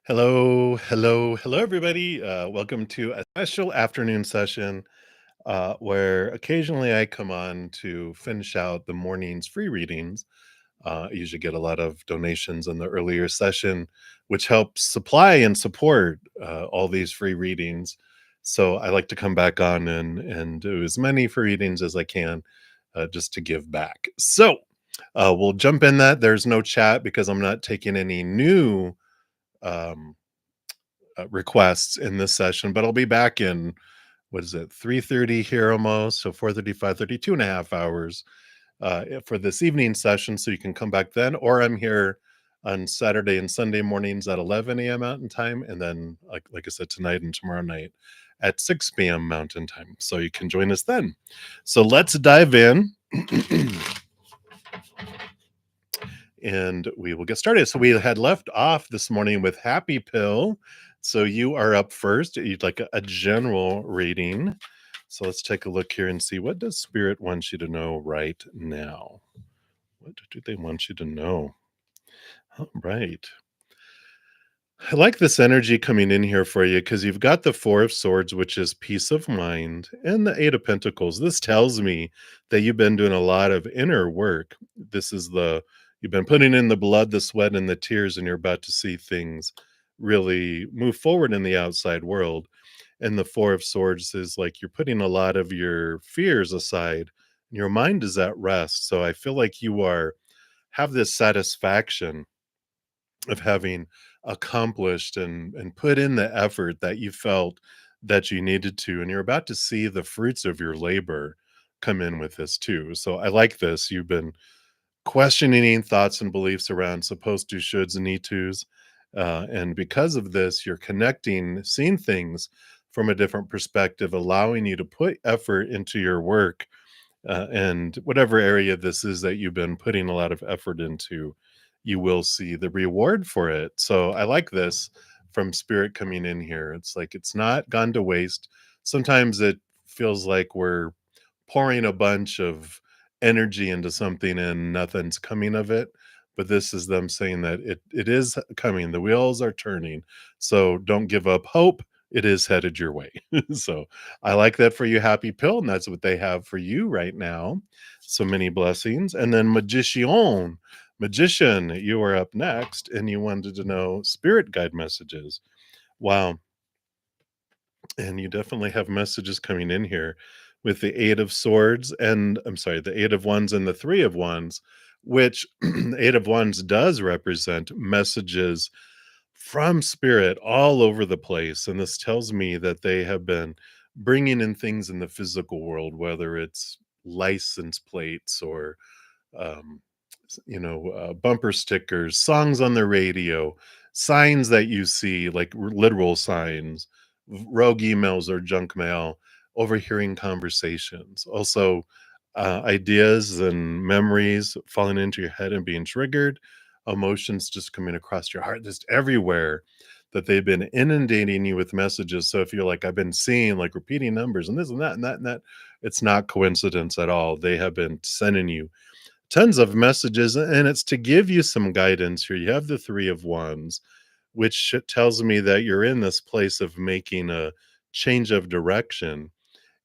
Hello, hello, hello, everybody. Welcome to a special afternoon session where occasionally I come on to finish out the morning's free readings. I usually get a lot of donations in the earlier session, which helps supply and support all these free readings. So I like to come back on and do as many free readings as I can just to give back. So we'll jump in that. There's no chat because I'm not taking any new. Um, Requests in this session, but I'll be back in what is it 3:30 here almost, so 4:30, 5:30, 2.5 hours for this evening session, so you can come back then, or I'm here on Saturday and Sunday mornings at 11 a.m. Mountain Time, and then like I said, tonight and tomorrow night at 6 p.m. Mountain Time, so you can join us then. So let's dive in. And we will get started. So we had left off this morning with Happy Pill. So you are up first. You'd like a general reading. So let's take a look here and see, what does Spirit want you to know right now? What do they want you to know? All right. I like this energy coming in here for you because you've got the Four of Swords, which is peace of mind, and the Eight of Pentacles. This tells me that you've been doing a lot of inner work. This is you've been putting in the blood, the sweat, and the tears, and you're about to see things really move forward in the outside world. And the Four of Swords is like you're putting a lot of your fears aside. Your mind is at rest. So I feel like have this satisfaction of having accomplished and put in the effort that you felt that you needed to, and you're about to see the fruits of your labor come in with this too. So I like this. You've been questioning thoughts and beliefs around supposed to, shoulds, and need tos, and because of this, you're connecting, seeing things from a different perspective, allowing you to put effort into your work, and whatever area this is that you've been putting a lot of effort into, you will see the reward for it. So I like this from Spirit coming in here. It's like it's not gone to waste. Sometimes it feels like we're pouring a bunch of energy into something and nothing's coming of it. But this is them saying that it is coming. The wheels are turning. So don't give up hope. It is headed your way. So I like that for you, Happy Pill, and that's what they have for you right now. So many blessings. And then Magician, you are up next, and you wanted to know spirit guide messages. Wow. And you definitely have messages coming in here with the Eight of Swords, and I'm sorry, the Eight of Wands and the Three of Wands, which Eight of Wands does represent messages from spirit all over the place. And this tells me that they have been bringing in things in the physical world, whether it's license plates or um, bumper stickers, songs on the radio, signs that you see, like literal signs, rogue emails or junk mail, overhearing conversations. Also, ideas and memories falling into your head and being triggered, emotions just coming across your heart, just everywhere. That they've been inundating you with messages. So if you're like, I've been seeing like repeating numbers and this and that and that and that, it's not coincidence at all. They have been sending you tons of messages, and it's to give you some guidance here. You have the Three of Wands, which tells me that you're in this place of making a change of direction,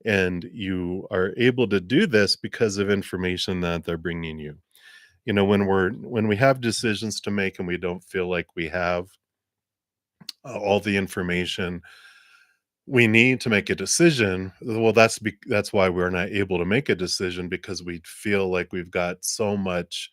and you are able to do this because of information that they're bringing you. When we have decisions to make and we don't feel like we have all the information we need to make a decision. Well, that's why we're not able to make a decision, because we feel like we've got so much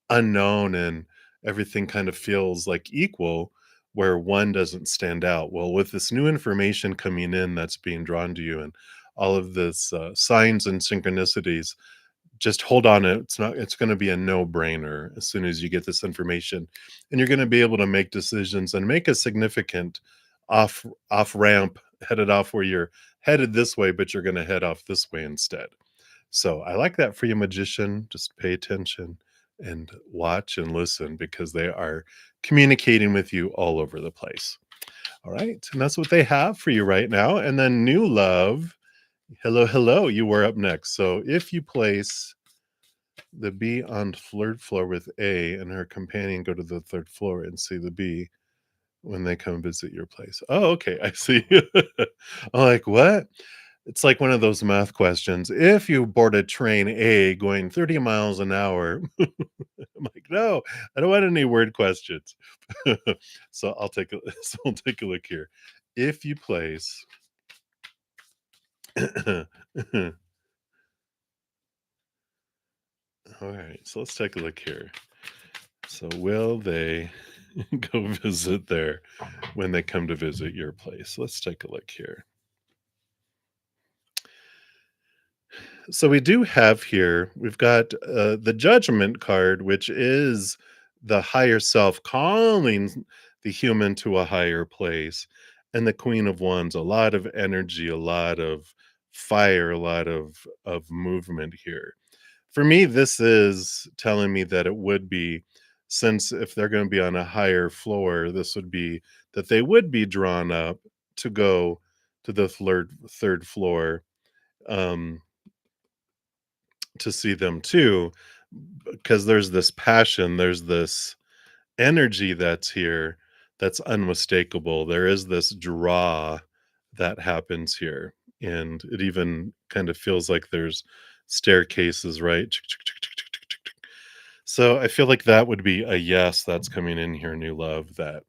unknown and everything kind of feels like equal, where one doesn't stand out. Well, with this new information coming in that's being drawn to you, and all of this signs and synchronicities, just hold on. It's going to be a no-brainer as soon as you get this information, and you're going to be able to make decisions and make a significant off off ramp, headed off where you're headed this way, but you're going to head off this way instead. So I like that for you, Magician. Just pay attention and watch and listen, because they are communicating with you all over the place. All right. And that's what they have for you right now. And then New Love. Hello, hello. You were up next. So if you place the B on third floor with A and her companion go to the third floor and see the B, when they come visit your place. Oh, okay, I see. I'm like, "What?" It's like one of those math questions. If you board a train A going 30 miles an hour, I'm like, "No, I don't want any word questions." So I'll take a so I'll take a look here. If you place Alright, so let's take a look here. So will they go visit there when they come to visit your place? Let's take a look here. So we do have here, we've got the judgment card, which is the higher self calling the human to a higher place. And the Queen of Wands, a lot of energy, a lot of fire, a lot of movement here. For me, this is telling me that it would be, since if they're going to be on a higher floor, this would be that they would be drawn up to go to the third floor. Um, to see them too, because there's this passion, there's this energy that's here that's unmistakable. There is this draw that happens here, and it even kind of feels like there's staircases, right? So I feel like that would be a yes that's coming in here, new love, that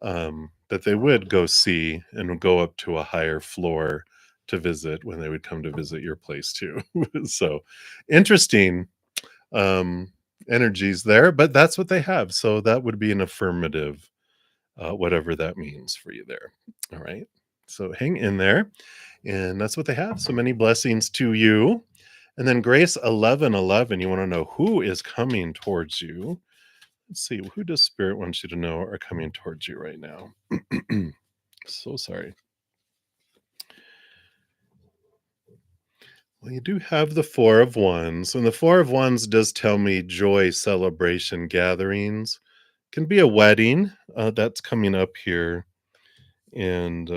that they would go see and go up to a higher floor to visit when they would come to visit your place too. So interesting um energies there, but that's what they have. So that would be an affirmative, whatever that means for you there. All right. So hang in there. And that's what they have. So many blessings to you. And then Grace 1111, you want to know who is coming towards you. Let's see, who does Spirit want you to know are coming towards you right now? So sorry. Well, you do have the Four of Wands, and the Four of Wands does tell me joy, celebration, gatherings. Can be a wedding that's coming up here, and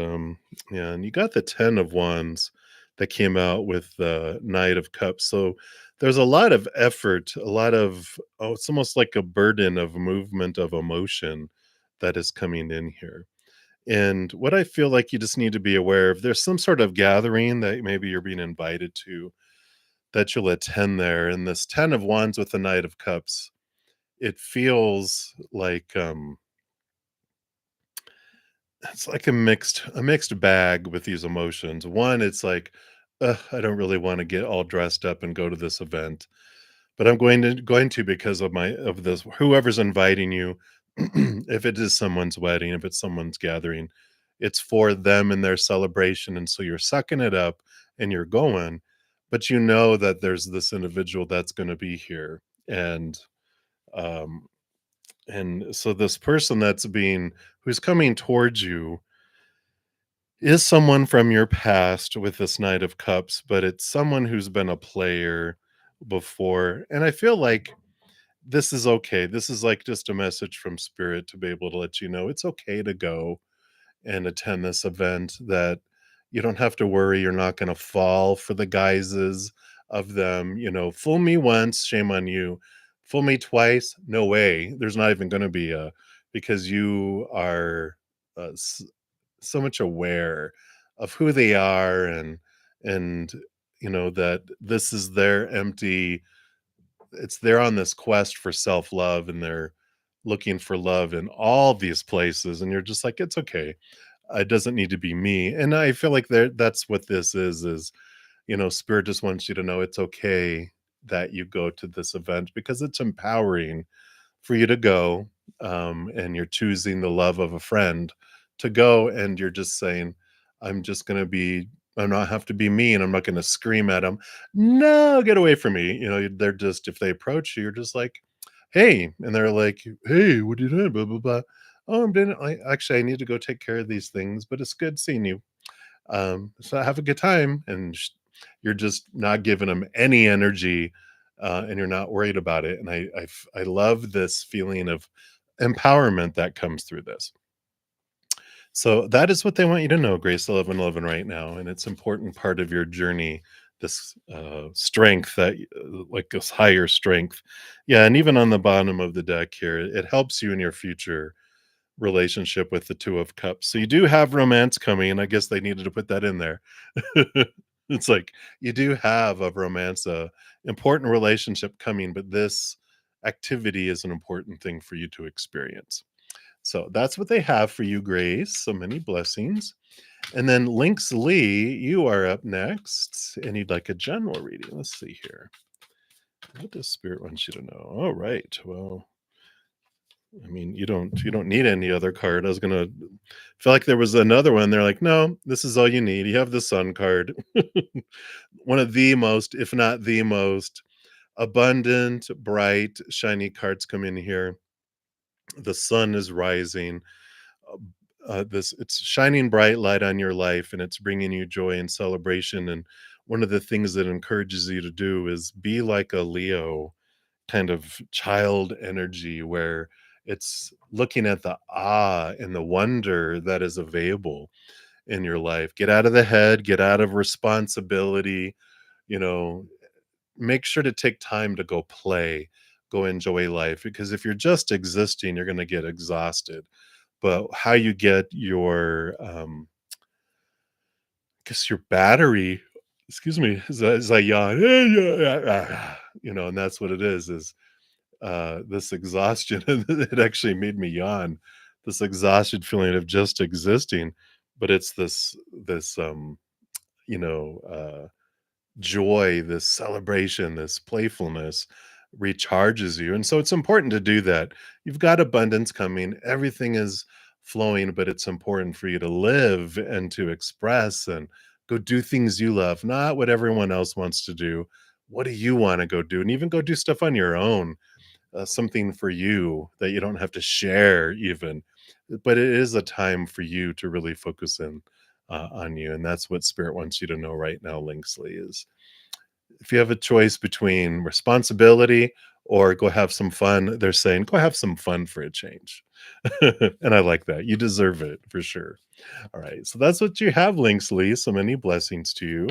yeah, and you got the Ten of Wands that came out with the Knight of Cups. So there's a lot of effort, a lot of, oh, it's almost like a burden of movement of emotion that is coming in here. And what I feel like you just need to be aware of, there's some sort of gathering that maybe you're being invited to that you'll attend there. And this 10 of Wands with the Knight of Cups, it feels like it's like a mixed bag with these emotions. One, it's like, ugh, I don't really want to get all dressed up and go to this event, but I'm going to because of my of this whoever's inviting you. If it is someone's wedding, if it's someone's gathering, it's for them and their celebration, and so you're sucking it up and you're going, but you know that there's this individual that's going to be here, um and so this person who's coming towards you is someone from your past with this Knight of Cups, but it's someone who's been a player before. And I feel like this is okay. This is like just a message from Spirit to be able to let you know it's okay to go and attend this event, that you don't have to worry. You're not going to fall for the guises of them. Fool me once, shame on you. Fool me twice, no way. There's not even going to be because you are uh, so much aware of who they are, and that this is their empty, they're on this quest for self-love, and they're looking for love in all these places, and you're just like, it's okay, it doesn't need to be me. And I feel like that's what this is Spirit just wants you to know it's okay that you go to this event because it's empowering for you to go, and you're choosing the love of a friend to go, and you're just saying, I'm just going to be, I'm not have to be me, and I'm not going to scream at them, no, get away from me. They're just, if they approach you, you're just like, hey, and they're like, hey, what are you doing, blah blah blah. Oh, I'm doing, I need to go take care of these things, but it's good seeing you, so have a good time. And you're just not giving them any energy, and you're not worried about it. And I love this feeling of empowerment that comes through this. So that is what they want you to know, Grace 1111, right now, and it's important part of your journey. This strength that, like this higher strength, yeah. And even on the bottom of the deck here, it helps you in your future relationship with the Two of Cups. So you do have romance coming, and I guess they needed to put that in there. It's like you do have a romance, a important relationship coming, but this activity is an important thing for you to experience. So that's what they have for you, Grace. So many blessings. And then Lynx Lee, you are up next, and you'd like a general reading. Let's see here. What does Spirit want you to know? All right. Well, I mean, you don't need any other card. I was gonna feel like there was another one. They're like, no, this is all you need. You have the Sun card. One of the most, if not the most, abundant, bright, shiny cards come in here. The sun is rising. This it's shining bright light on your life, and it's bringing you joy and celebration. And one of the things that encourages you to do is be like a Leo kind of child energy where it's looking at the awe and the wonder that is available in your life. Get out of the head, get out of responsibility, you know, make sure to take time to go play, go enjoy life, because if you're just existing, you're going to get exhausted. But how you get your guess your battery, excuse me, as I yawn, and that's what it is this exhaustion. It actually made me yawn. This exhaustion feeling of just existing, but it's this you know, uh, joy, this celebration, this playfulness recharges you. And so it's important to do that. You've got abundance coming, everything is flowing, but it's important for you to live and to express and go do things you love, not what everyone else wants to do. What do you want to go do? And even go do stuff on your own, something for you that you don't have to share even, but it is a time for you to really focus in on you, and that's what spirit wants you to know right now, Linksley, is if you have a choice between responsibility or go have some fun, they're saying go have some fun for a change. And I like that. You deserve it for sure. All right, so that's what you have, Linksley. So many blessings to you.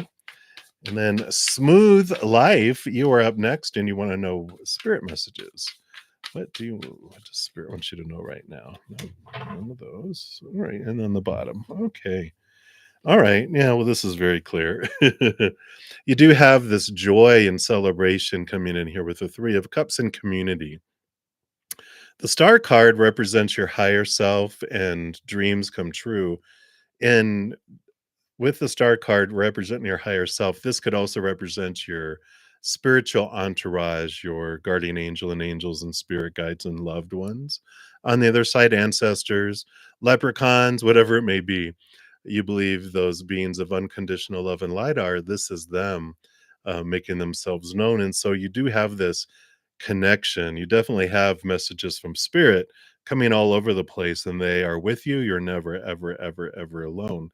And then Smooth Life, you are up next, and you want to know spirit messages. What does spirit want you to know right now? No, none of those. All right, and then the bottom. Okay. All right. Yeah, well, this is very clear. You do have this joy and celebration coming in here with the Three of Cups and community. The star card represents your higher self and dreams come true. And with the star card representing your higher self, this could also represent your spiritual entourage, your guardian angel and angels and spirit guides and loved ones. On the other side, ancestors, leprechauns, whatever it may be. You believe those beings of unconditional love and light are, this is them making themselves known. And so you do have this connection. You definitely have messages from spirit coming all over the place, and they are with you. You're never, ever, ever, ever alone.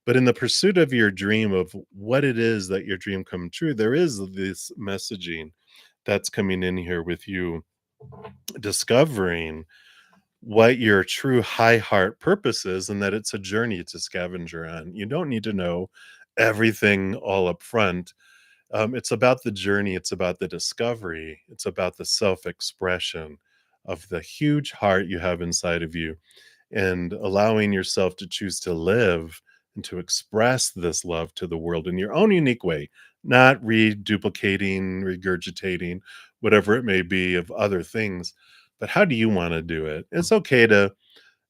But in the pursuit of your dream of what it is that your dream come true, there is this messaging that's coming in here with you discovering what your true high heart purpose is, and that it's a journey to scavenger on. You don't need to know everything all up front. It's about the journey, it's about the discovery, it's about the self expression of the huge heart you have inside of you, and allowing yourself to choose to live and to express this love to the world in your own unique way, not reduplicating, regurgitating, whatever it may be of other things. But how do you want to do it? It's okay to,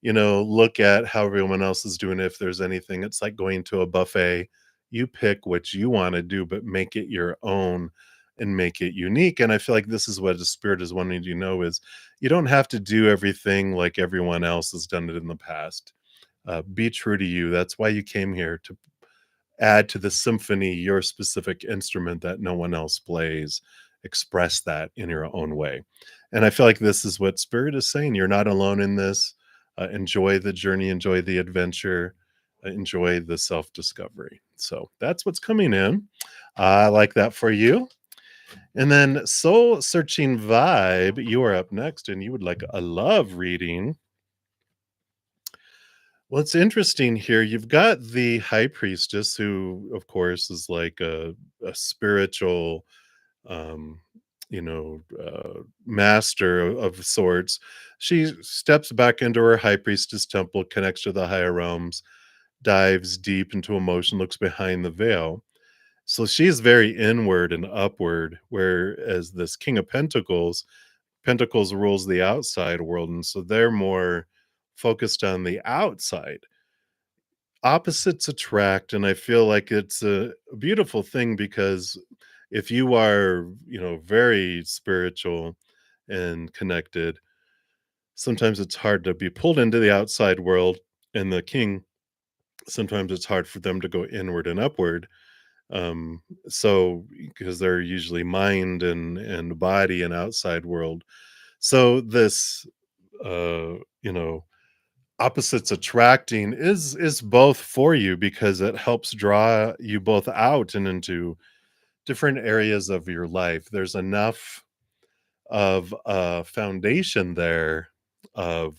look at how everyone else is doing it. If there's anything, it's like going to a buffet. You pick what you want to do, but make it your own and make it unique. And I feel like this is what the spirit is wanting you to know is you don't have to do everything like everyone else has done it in the past. Be true to you. That's why you came here, to add to the symphony your specific instrument that no one else plays. Express that in your own way. And I feel like this is what spirit is saying. You're not alone in this. Enjoy the journey, enjoy the adventure, enjoy the self discovery. So that's what's coming in. I like that for you. And then Soul Searching Vibe, you are up next, and you would like a love reading. Well, it's interesting here. You've got the high priestess, who, of course, is like a spiritual, um, master of sorts. She steps back into her high priestess temple, connects to the higher realms, dives deep into emotion, looks behind the veil. So she's very inward and upward, whereas this King of Pentacles, Pentacles rules the outside world, and so they're more focused on the outside. Opposites attract, and I feel like it's a beautiful thing because if you are, very spiritual and connected, sometimes it's hard to be pulled into the outside world, and the king, sometimes it's hard for them to go inward and upward. So because they're usually mind and body and outside world. So this uh, you know, opposites attracting is both for you because it helps draw you both out and into different areas of your life. There's enough of a foundation there of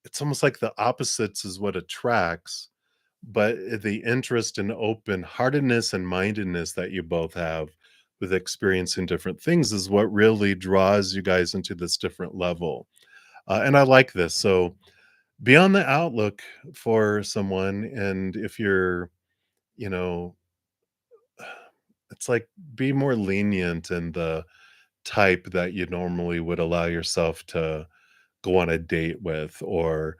it's almost like the opposites is what attracts, but the interest and open-heartedness and mindedness that you both have with experiencing different things is what really draws you guys into this different level. And I like this. So be on the outlook for someone, and if you're, you know, it's like be more lenient in the type that you normally would allow yourself to go on a date with or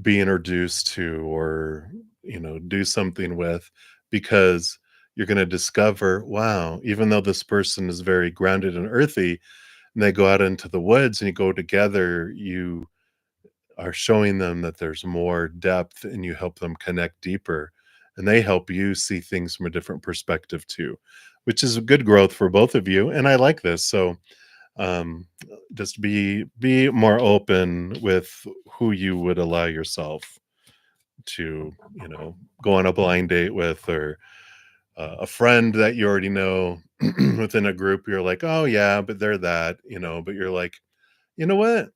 be introduced to or do something with, because you're going to discover, wow, even though this person is very grounded and earthy, and they go out into the woods and you go together, you are showing them that there's more depth and you help them connect deeper, and they help you see things from a different perspective too, which is a good growth for both of you, and I like this. So um just be more open with who you would allow yourself to go on a blind date with, or a friend that you already know within a group. You're like, oh yeah, but they're that, but you're like, you know what,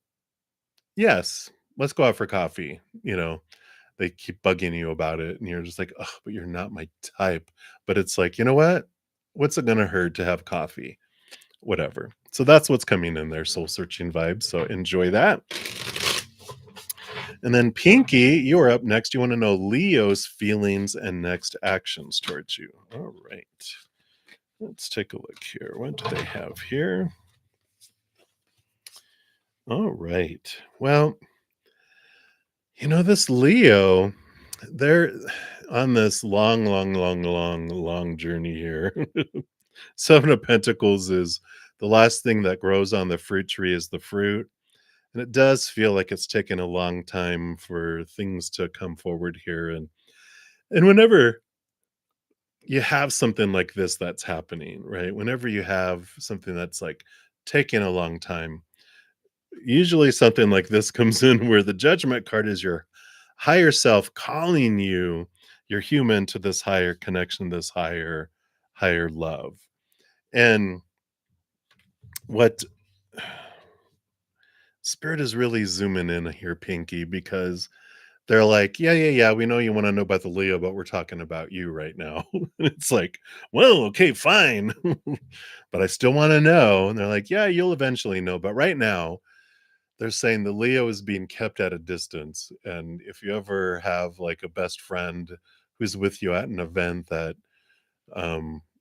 yes, let's go out for coffee. They keep bugging you about it and you're just like, oh, but you're not my type. But it's like, you know what, what's it gonna hurt to have coffee? Whatever. So that's what's coming in there, soul searching vibes. So enjoy that. And then Pinky, you're up next. You want to know Leo's feelings and next actions towards you. All right. Let's take a look here. What do they have here? All right. Well, this Leo, they're on this long, long, long, long, long journey here. Seven of Pentacles is the last thing that grows on the fruit tree is the fruit. And it does feel like it's taken a long time for things to come forward here. And whenever you have something like this that's happening, right? Whenever you have something that's like taking a long time, usually something like this comes in where the judgment card is your higher self calling you, your human, to this higher connection, this higher love. And what spirit is really zooming in here, Pinky, because they're like, "Yeah, yeah, yeah, we know you wanna know about the Leo, but we're talking about you right now." It's like, "Well, okay, fine, but I still wanna know." And they're like, "Yeah, you'll eventually know, but right now," they're saying the Leo is being kept at a distance, and if you ever have, like, a best friend who's with you at an event that,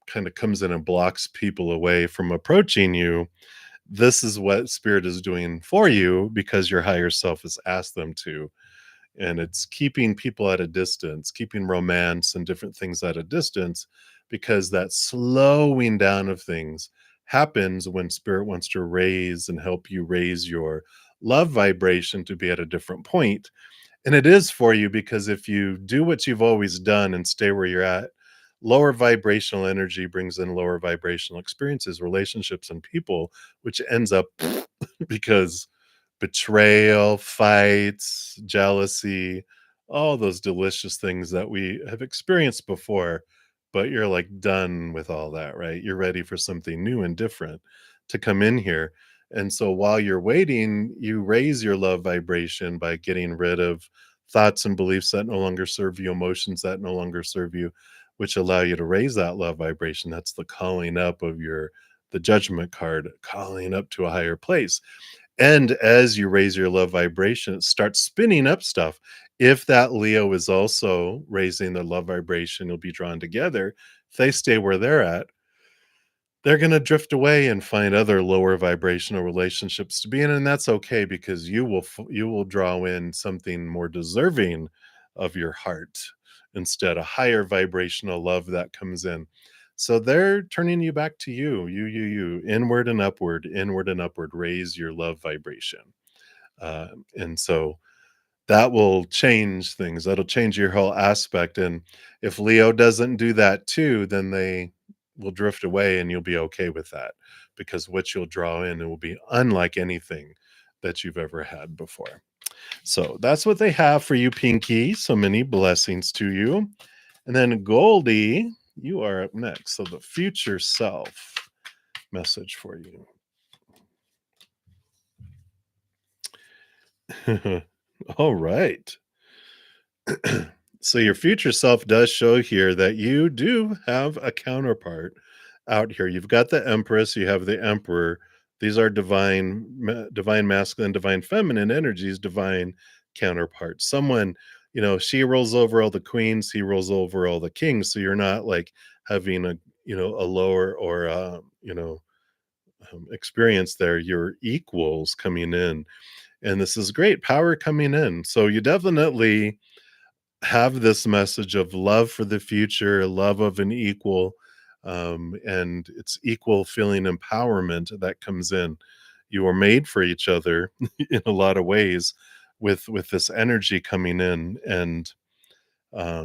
kinda comes in and blocks people away from approaching you, this is what spirit is doing for you because your higher self has asked them to. And it's keeping people at a distance, keeping romance and different things at a distance, because that slowing down of things happens when spirit wants to raise and help you raise your love vibration to be at a different point. And it is for you because if you do what you've always done and stay where you're at, lower vibrational energy brings in lower vibrational experiences, relationships, and people, which ends up because betrayal, fights, jealousy, all those delicious things that we have experienced before, but you're like done with all that, right? You're ready for something new and different to come in here. And so while you're waiting, you raise your love vibration by getting rid of thoughts and beliefs that no longer serve you, emotions that no longer serve you, which allow you to raise that love vibration. That's the calling up of the judgment card, calling up to a higher place. And as you raise your love vibration, it starts spinning up stuff. If that Leo is also raising their love vibration, you'll be drawn together. If they stay where they're at, they're going to drift away and find other lower vibrational relationships to be in, and that's okay because you will draw in something more deserving of your heart, instead a higher vibrational love that comes in. So they're turning you back to you, inward and upward, raise your love vibration. And so that will change things. That'll change your whole aspect, and if Leo doesn't do that too, then they will drift away, and you'll be okay with that, because what you'll draw in, it will be unlike anything that you've ever had before. So that's what they have for you, Pinky. So many blessings to you. And then Goldie, you are up next. So the future self message for you. All right. So your future self does show here that you do have a counterpart out here. You've got the Empress, you have the Emperor. These are divine masculine, divine feminine energies, divine counterparts. Someone, she rolls over all the queens, he rolls over all the kings. So you're not like having a lower or experience there. You're equals coming in, and this is great power coming in. So you definitely have this message of love for the future, love of an equal, and it's equal feeling empowerment that comes in. You are made for each other in a lot of ways, with this energy coming in, and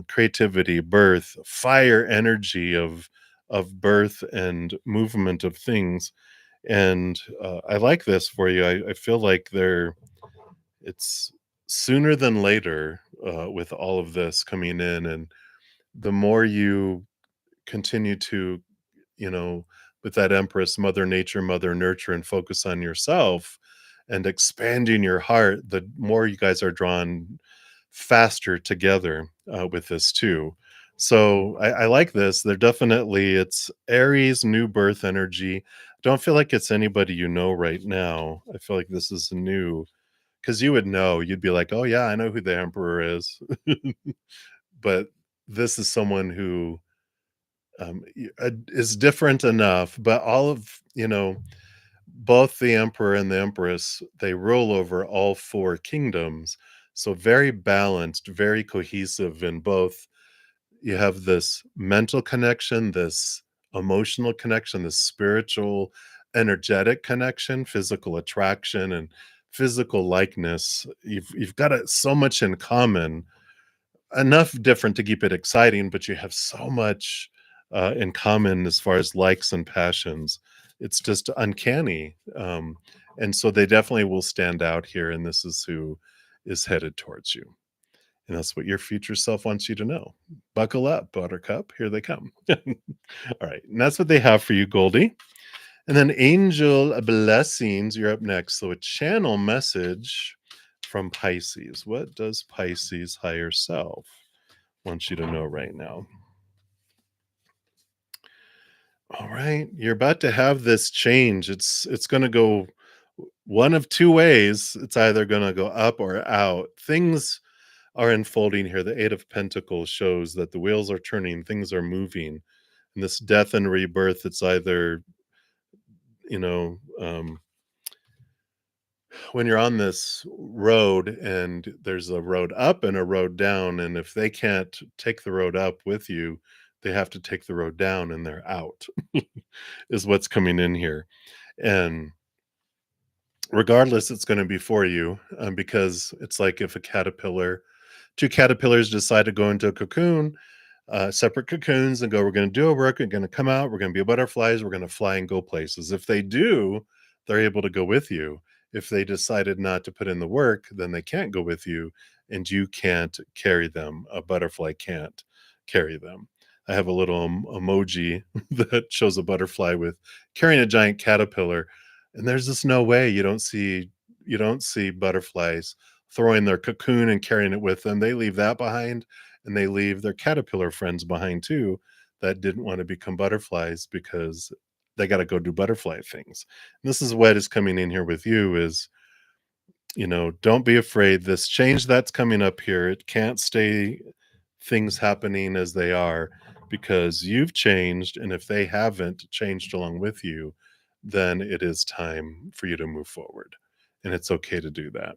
creativity, birth, fire energy of birth and movement of things. And I like this for you. I feel like it's sooner than later, with all of this coming in, and the more you continue to, you know, with that Empress, Mother Nature, Mother Nurture, and focus on yourself and expanding your heart, the more you guys are drawn faster together, with this too. So I like this. They're definitely, it's Aries new birth energy. Don't feel like it's anybody you know right now. I feel like this is new, because you would know. You'd be like, "Oh, yeah, I know who the emperor is." But this is someone who, is different enough, but all of both the emperor and the empress, they rule over all 4 kingdoms, so very balanced, very cohesive in both. You have this mental connection, this emotional connection, this spiritual, energetic connection, physical attraction, and physical likeness. You've got so much in common, enough different to keep it exciting, but you have so much in common as far as likes and passions. It's just uncanny. And so they definitely will stand out here, and this is who is headed towards you. And that's what your future self wants you to know. Buckle up, Buttercup. Here they come. All right. And that's what they have for you, Goldie. And then Angel Blessings, you're up next. So a channel message from Pisces. What does Pisces higher self want you to know right now? All right. You're about to have this change. It's going to go one of two ways. It's either going to go up or out. Things are unfolding here. The 8 of Pentacles shows that the wheels are turning, things are moving. And this death and rebirth, it's either, you know, when you're on this road and there's a road up and a road down, and if they can't take the road up with you, they have to take the road down, and they're out, is what's coming in here. And regardless, it's going to be for you, because it's like if two caterpillars decide to go into a cocoon, separate cocoons, and go, we're going to do our work, we're going to come out, we're going to be butterflies, we're going to fly and go places. If they do, they're able to go with you. If they decided not to put in the work, then they can't go with you, and you can't carry them. A butterfly can't carry them. I have a little emoji that shows a butterfly with carrying a giant caterpillar, and there's just no way. You don't see butterflies throwing their cocoon and carrying it with them. They leave that behind, and they leave their caterpillar friends behind too, that didn't want to become butterflies because they got to go do butterfly things. And this is what is coming in here with you, is Don't be afraid. This change that's coming up here, it can't stay things happening as they are because you've changed. And if they haven't changed along with you, then it is time for you to move forward. And it's okay to do that.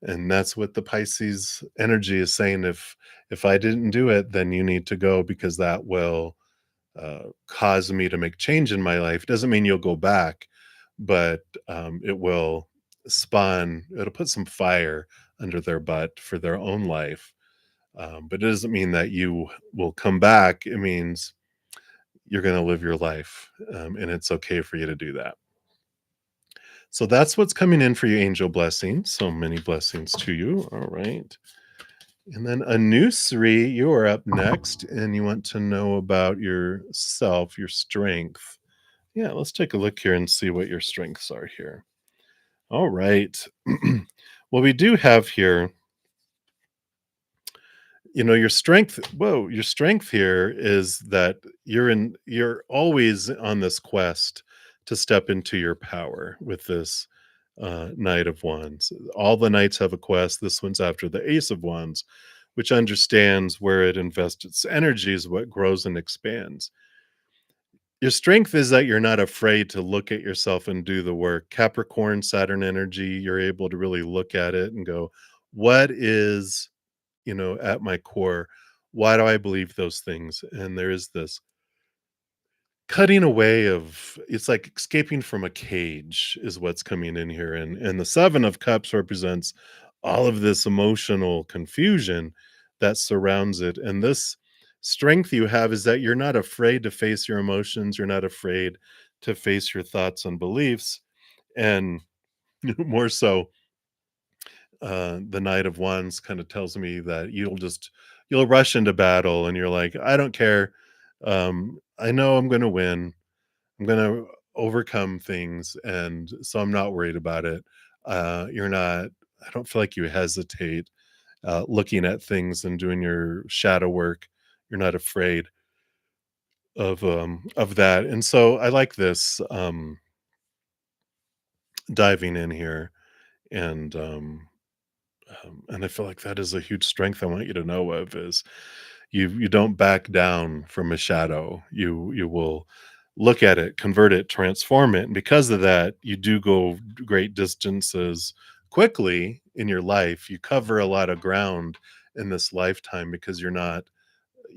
And that's what the Pisces energy is saying. If I didn't do it, then you need to go because that will cause me to make change in my life. Doesn't mean you'll go back, but it will it'll put some fire under their butt for their own life. But it doesn't mean that you will come back. It means you're going to live your life, and it's okay for you to do that. So that's what's coming in for you, angel blessings. So many blessings to you. All right. And then Anusri, you are up next, and you want to know about yourself, your strength. Yeah, let's take a look here and see what your strengths are here. All right. Well, we do have here, your strength here is that you're always on this quest to step into your power with this Knight of Wands. All the knights have a quest. This one's after the Ace of Wands, which understands where it invests its energy is what grows and expands. Your strength is that you're not afraid to look at yourself and do the work. Capricorn, Saturn energy, you're able to really look at it and go, what is, at my core? Why do I believe those things? And there is this cutting away of it's like escaping from a cage is what's coming in here. And the Seven of Cups represents all of this emotional confusion that surrounds it. And this strength you have is that you're not afraid to face your emotions, you're not afraid to face your thoughts and beliefs. And more so, the Knight of Wands kind of tells me that you'll rush into battle and you're like, I don't care. I know I'm going to win. I'm going to overcome things, and so I'm not worried about it. You're not. I don't feel like you hesitate looking at things and doing your shadow work. You're not afraid of that, and so I like this diving in here, and and I feel like that is a huge strength I want you to know of is you don't back down from a shadow. You will look at it, convert it, transform it. And because of that, you do go great distances quickly in your life. You cover a lot of ground in this lifetime because you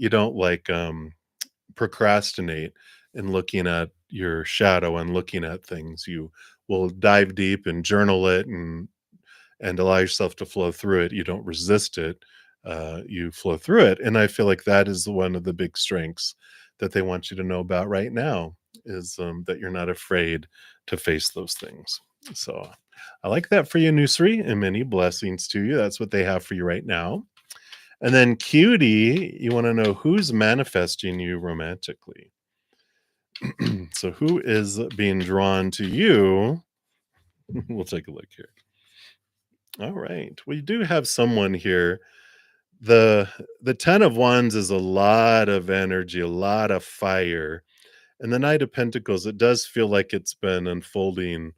don't like procrastinate in looking at your shadow and looking at things. You will dive deep and journal it and allow yourself to flow through it. You don't resist it. You flow through it. And I feel like that is one of the big strengths that they want you to know about right now is that you're not afraid to face those things. So I like that for you, Nusri, and many blessings to you. That's what they have for you right now. And then Cutie, you want to know who's manifesting you romantically. So who is being drawn to you? We'll take a look here. All right. We do have someone here. The 10 of Wands is a lot of energy, a lot of fire. And the Knight of Pentacles, it does feel like it's been unfolding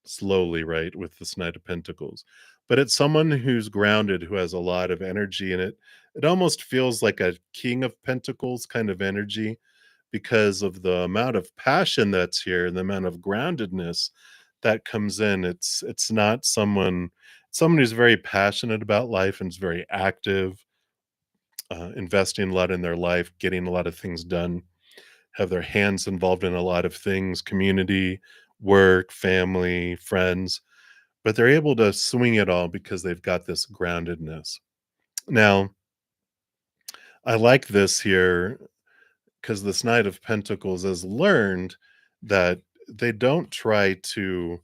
slowly, right, with this Knight of Pentacles. But it's someone who's grounded, who has a lot of energy in it. It almost feels like a King of Pentacles kind of energy because of the amount of passion that's here and the amount of groundedness that comes in. It's not someone who's very passionate about life and is very active, investing a lot in their life, getting a lot of things done, have their hands involved in a lot of things, community, work, family, friends, but they're able to swing it all because they've got this groundedness. Now, I like this here because this Knight of Pentacles has learned that they don't try to,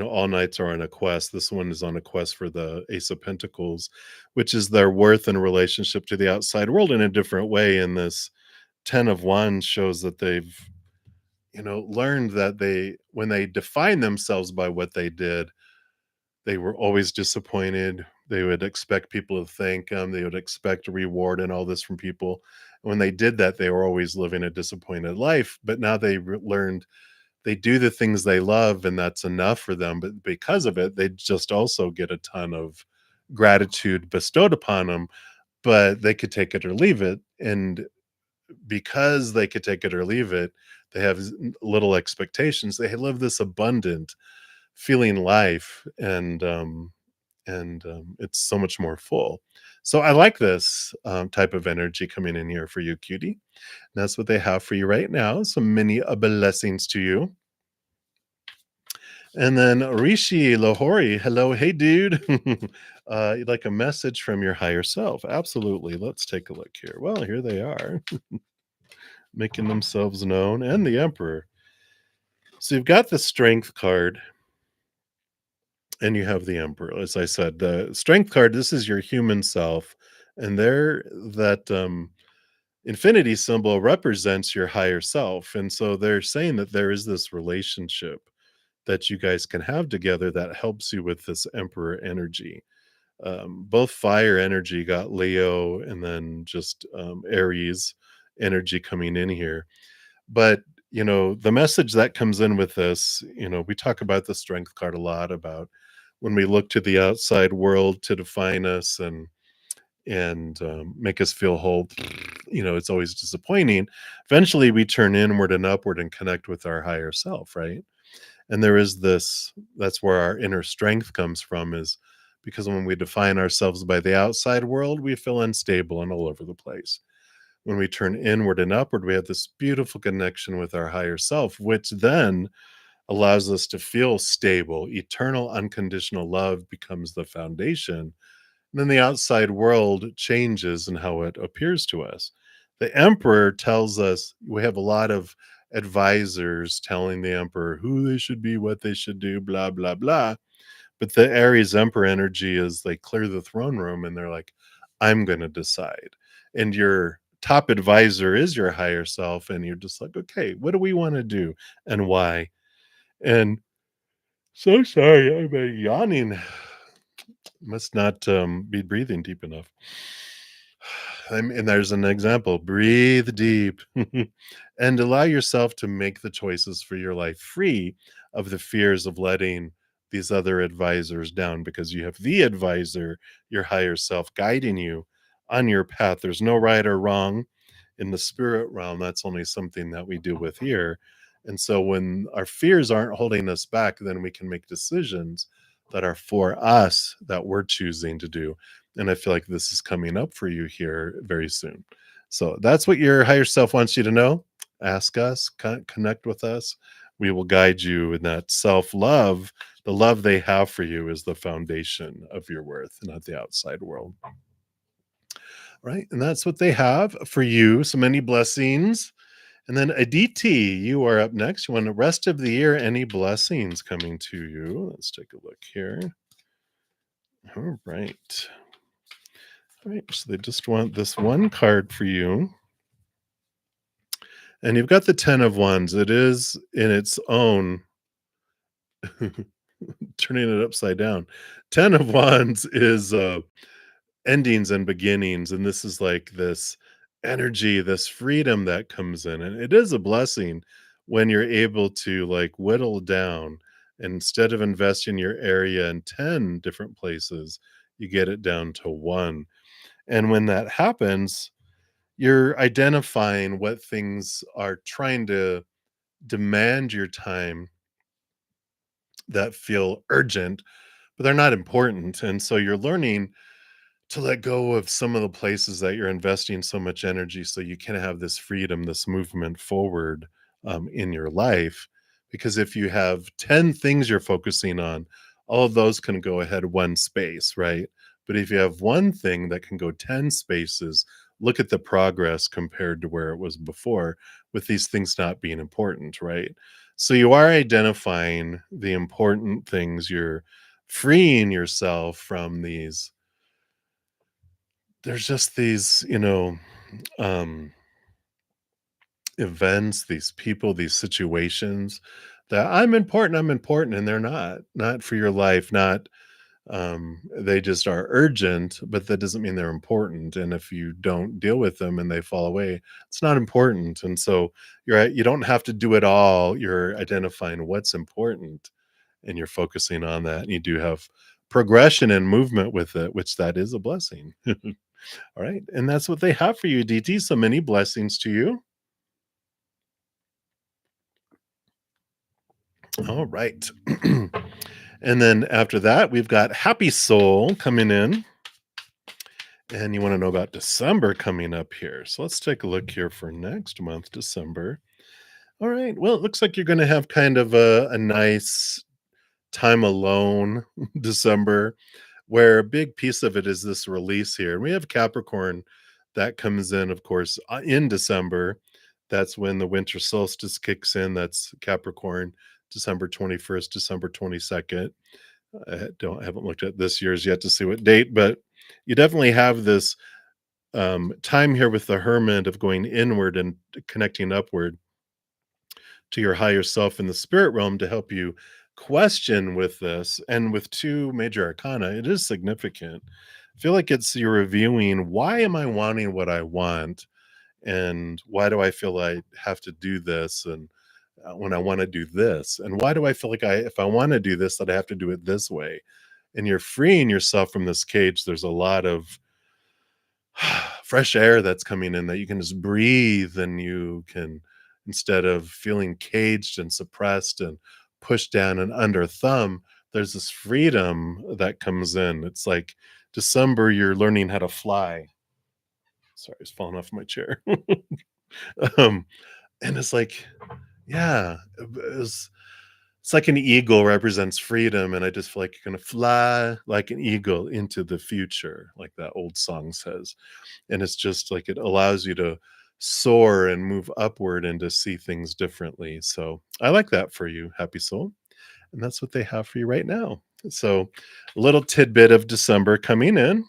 all knights are on a quest. This one is on a quest for the Ace of Pentacles, which is their worth and relationship to the outside world in a different way. And this 10 of Wands shows that they've, learned that when they define themselves by what they did, they were always disappointed. They would expect people to thank them. They would expect a reward and all this from people. When they did that, they were always living a disappointed life. But now they learned they do the things they love and that's enough for them, but because of it, they just also get a ton of gratitude bestowed upon them, but they could take it or leave it, and because they could take it or leave it, they have little expectations. They live this abundant feeling life, and it's so much more full. So I like this type of energy coming in here for you, cutie. That's what they have for you right now. So many blessings to you. And then Rishi Lahori, hello, hey dude. You'd like a message from your higher self? Absolutely. Let's take a look here. Well, here they are, making themselves known, and the Emperor. So you've got the Strength card, and you have the Emperor. As I said, the Strength card, this is your human self, and there that infinity symbol represents your higher self. And so they're saying that there is this relationship that you guys can have together that helps you with this Emperor energy. Both fire energy got Leo, and then just Aries energy coming in here. But the message that comes in with this, we talk about the Strength card a lot, about when we look to the outside world to define us and make us feel whole. It's always disappointing. Eventually we turn inward and upward and connect with our higher self, right? And there is this, that's where our inner strength comes from, is because when we define ourselves by the outside world, we feel unstable and all over the place. When we turn inward and upward, we have this beautiful connection with our higher self, which then allows us to feel stable. Eternal unconditional love becomes the foundation. And then the outside world changes in how it appears to us. The Emperor tells us, we have a lot of advisors telling the Emperor who they should be, what they should do, blah, blah, blah. But the Aries Emperor energy is they clear the throne room and they're like, I'm going to decide. And your top advisor is your higher self. And you're just like, okay, what do we want to do and why? And so sorry, I'm yawning. Must not be breathing deep enough. And there's an example. Breathe deep and allow yourself to make the choices for your life free of the fears of letting these other advisors down, because you have the advisor, your higher self, guiding you on your path. There's no right or wrong in the spirit realm. That's only something that we deal with here. And so when our fears aren't holding us back, then we can make decisions that are for us, that we're choosing to do. And I feel like this is coming up for you here very soon. So that's what your higher self wants you to know. Ask us, connect with us. We will guide you in that self love. The love they have for you is the foundation of your worth, not the outside world. Right. And that's what they have for you. So many blessings. And then Aditi, you are up next. You want the rest of the year, any blessings coming to you? Let's take a look here. All right. All right. So they just want this one card for you. And you've got the 10 of Wands. It is in its own, turning it upside down. 10 of Wands is endings and beginnings, and this is like this energy, this freedom that comes in, and it is a blessing when you're able to like whittle down. Instead of investing your area in 10 different places, you get it down to one. And when that happens, you're identifying what things are trying to demand your time that feel urgent, but they're not important. And so you're learning to let go of some of the places that you're investing so much energy, so you can have this freedom, this movement forward in your life. Because if you have 10 things you're focusing on, all of those can go ahead one space, right? But if you have one thing that can go 10 spaces, look at the progress compared to where it was before, with these things not being important, right? So you are identifying the important things. You're freeing yourself from these, there's just these, um, events, these people, these situations that I'm important, and they're not for your life, not They just are urgent, but that doesn't mean they're important. And if you don't deal with them and they fall away, it's not important. And so you're right, you don't have to do it all. You're identifying what's important and you're focusing on that. And you do have progression and movement with it, which that is a blessing. All right. And that's what they have for you, DT. So many blessings to you. All right. And then after that, we've got Happy Soul coming in. And you want to know about December coming up here. So let's take a look here for next month, December. All right. Well, it looks like you're going to have kind of a nice time alone December, where a big piece of it is this release here. And we have Capricorn that comes in, of course, in December. That's when the winter solstice kicks in. That's Capricorn, December 21st, December 22nd. I haven't looked at this year's yet to see what date, but you definitely have this time here with the hermit of going inward and connecting upward to your higher self in the spirit realm to help you question with this. And with two major arcana, it is significant. I feel like it's you're reviewing, why am I wanting what I want? And why do I feel I have to do this? And when I want to do this, and why do I feel like if I want to do this, that I have to do it this way? And you're freeing yourself from this cage. There's a lot of fresh air that's coming in that you can just breathe, and you can, instead of feeling caged and suppressed and pushed down and under thumb, there's this freedom that comes in. It's like December, you're learning how to fly. Sorry, I was falling off my chair. um, and it's like, yeah, it's like an eagle represents freedom, and I just feel like you're gonna fly like an eagle into the future, like that old song says. And it's just like it allows you to soar and move upward and to see things differently. So I like that for you, Happy Soul. And that's what they have for you right now. So a little tidbit of December coming in.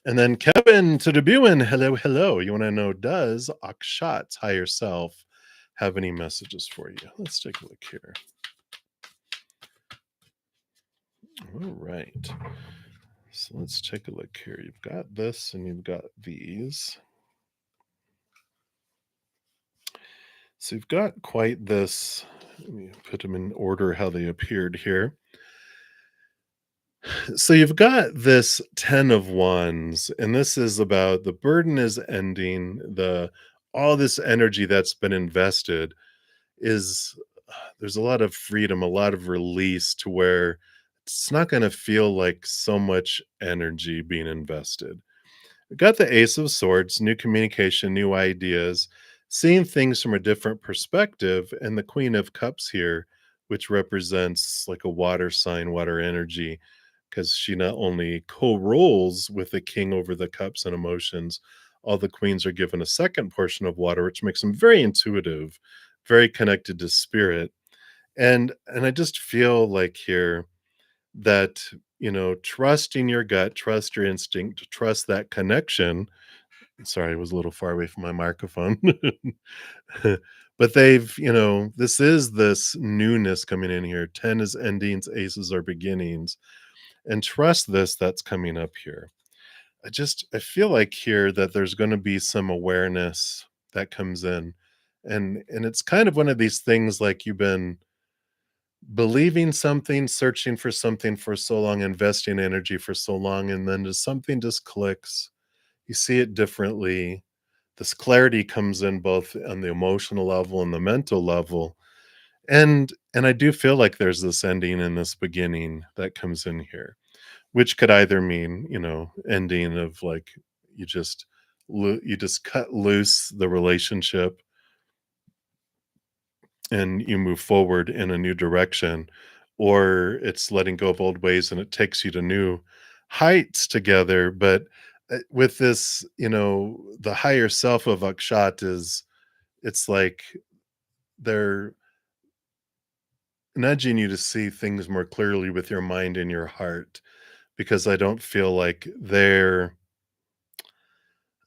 And then Kevin to debuting. Hello, hello. You want to know, does Akshat's higher self have any messages for you? Let's take a look here. All right. So let's take a look here. You've got this and you've got these. So you've got quite this. Let me put them in order how they appeared here. So you've got this 10 of wands, and this is about the burden is ending, the all this energy that's been invested is there's a lot of freedom, a lot of release to where it's not going to feel like so much energy being invested. We got the Ace of Swords, new communication, new ideas, seeing things from a different perspective, and the Queen of Cups here, which represents like a water sign, water energy, because she not only co-roles with the king over the cups and emotions, all the queens are given a second portion of water, which makes them very intuitive, very connected to spirit. And I just feel like here that, trusting your gut, trust your instinct, trust that connection. Sorry, I was a little far away from my microphone. But this is this newness coming in here. 10 is endings, aces are beginnings. And trust this that's coming up here. I feel like here that there's going to be some awareness that comes in. And it's kind of one of these things like you've been believing something, searching for something for so long, investing energy for so long, and then just something just clicks. You see it differently. This clarity comes in both on the emotional level and the mental level. And I do feel like there's this ending and this beginning that comes in here, which could either mean, ending of like you just you just cut loose the relationship and you move forward in a new direction, or it's letting go of old ways and it takes you to new heights together. But with this, the higher self of Akshat is, it's like they're nudging you to see things more clearly with your mind and your heart, because I don't feel like I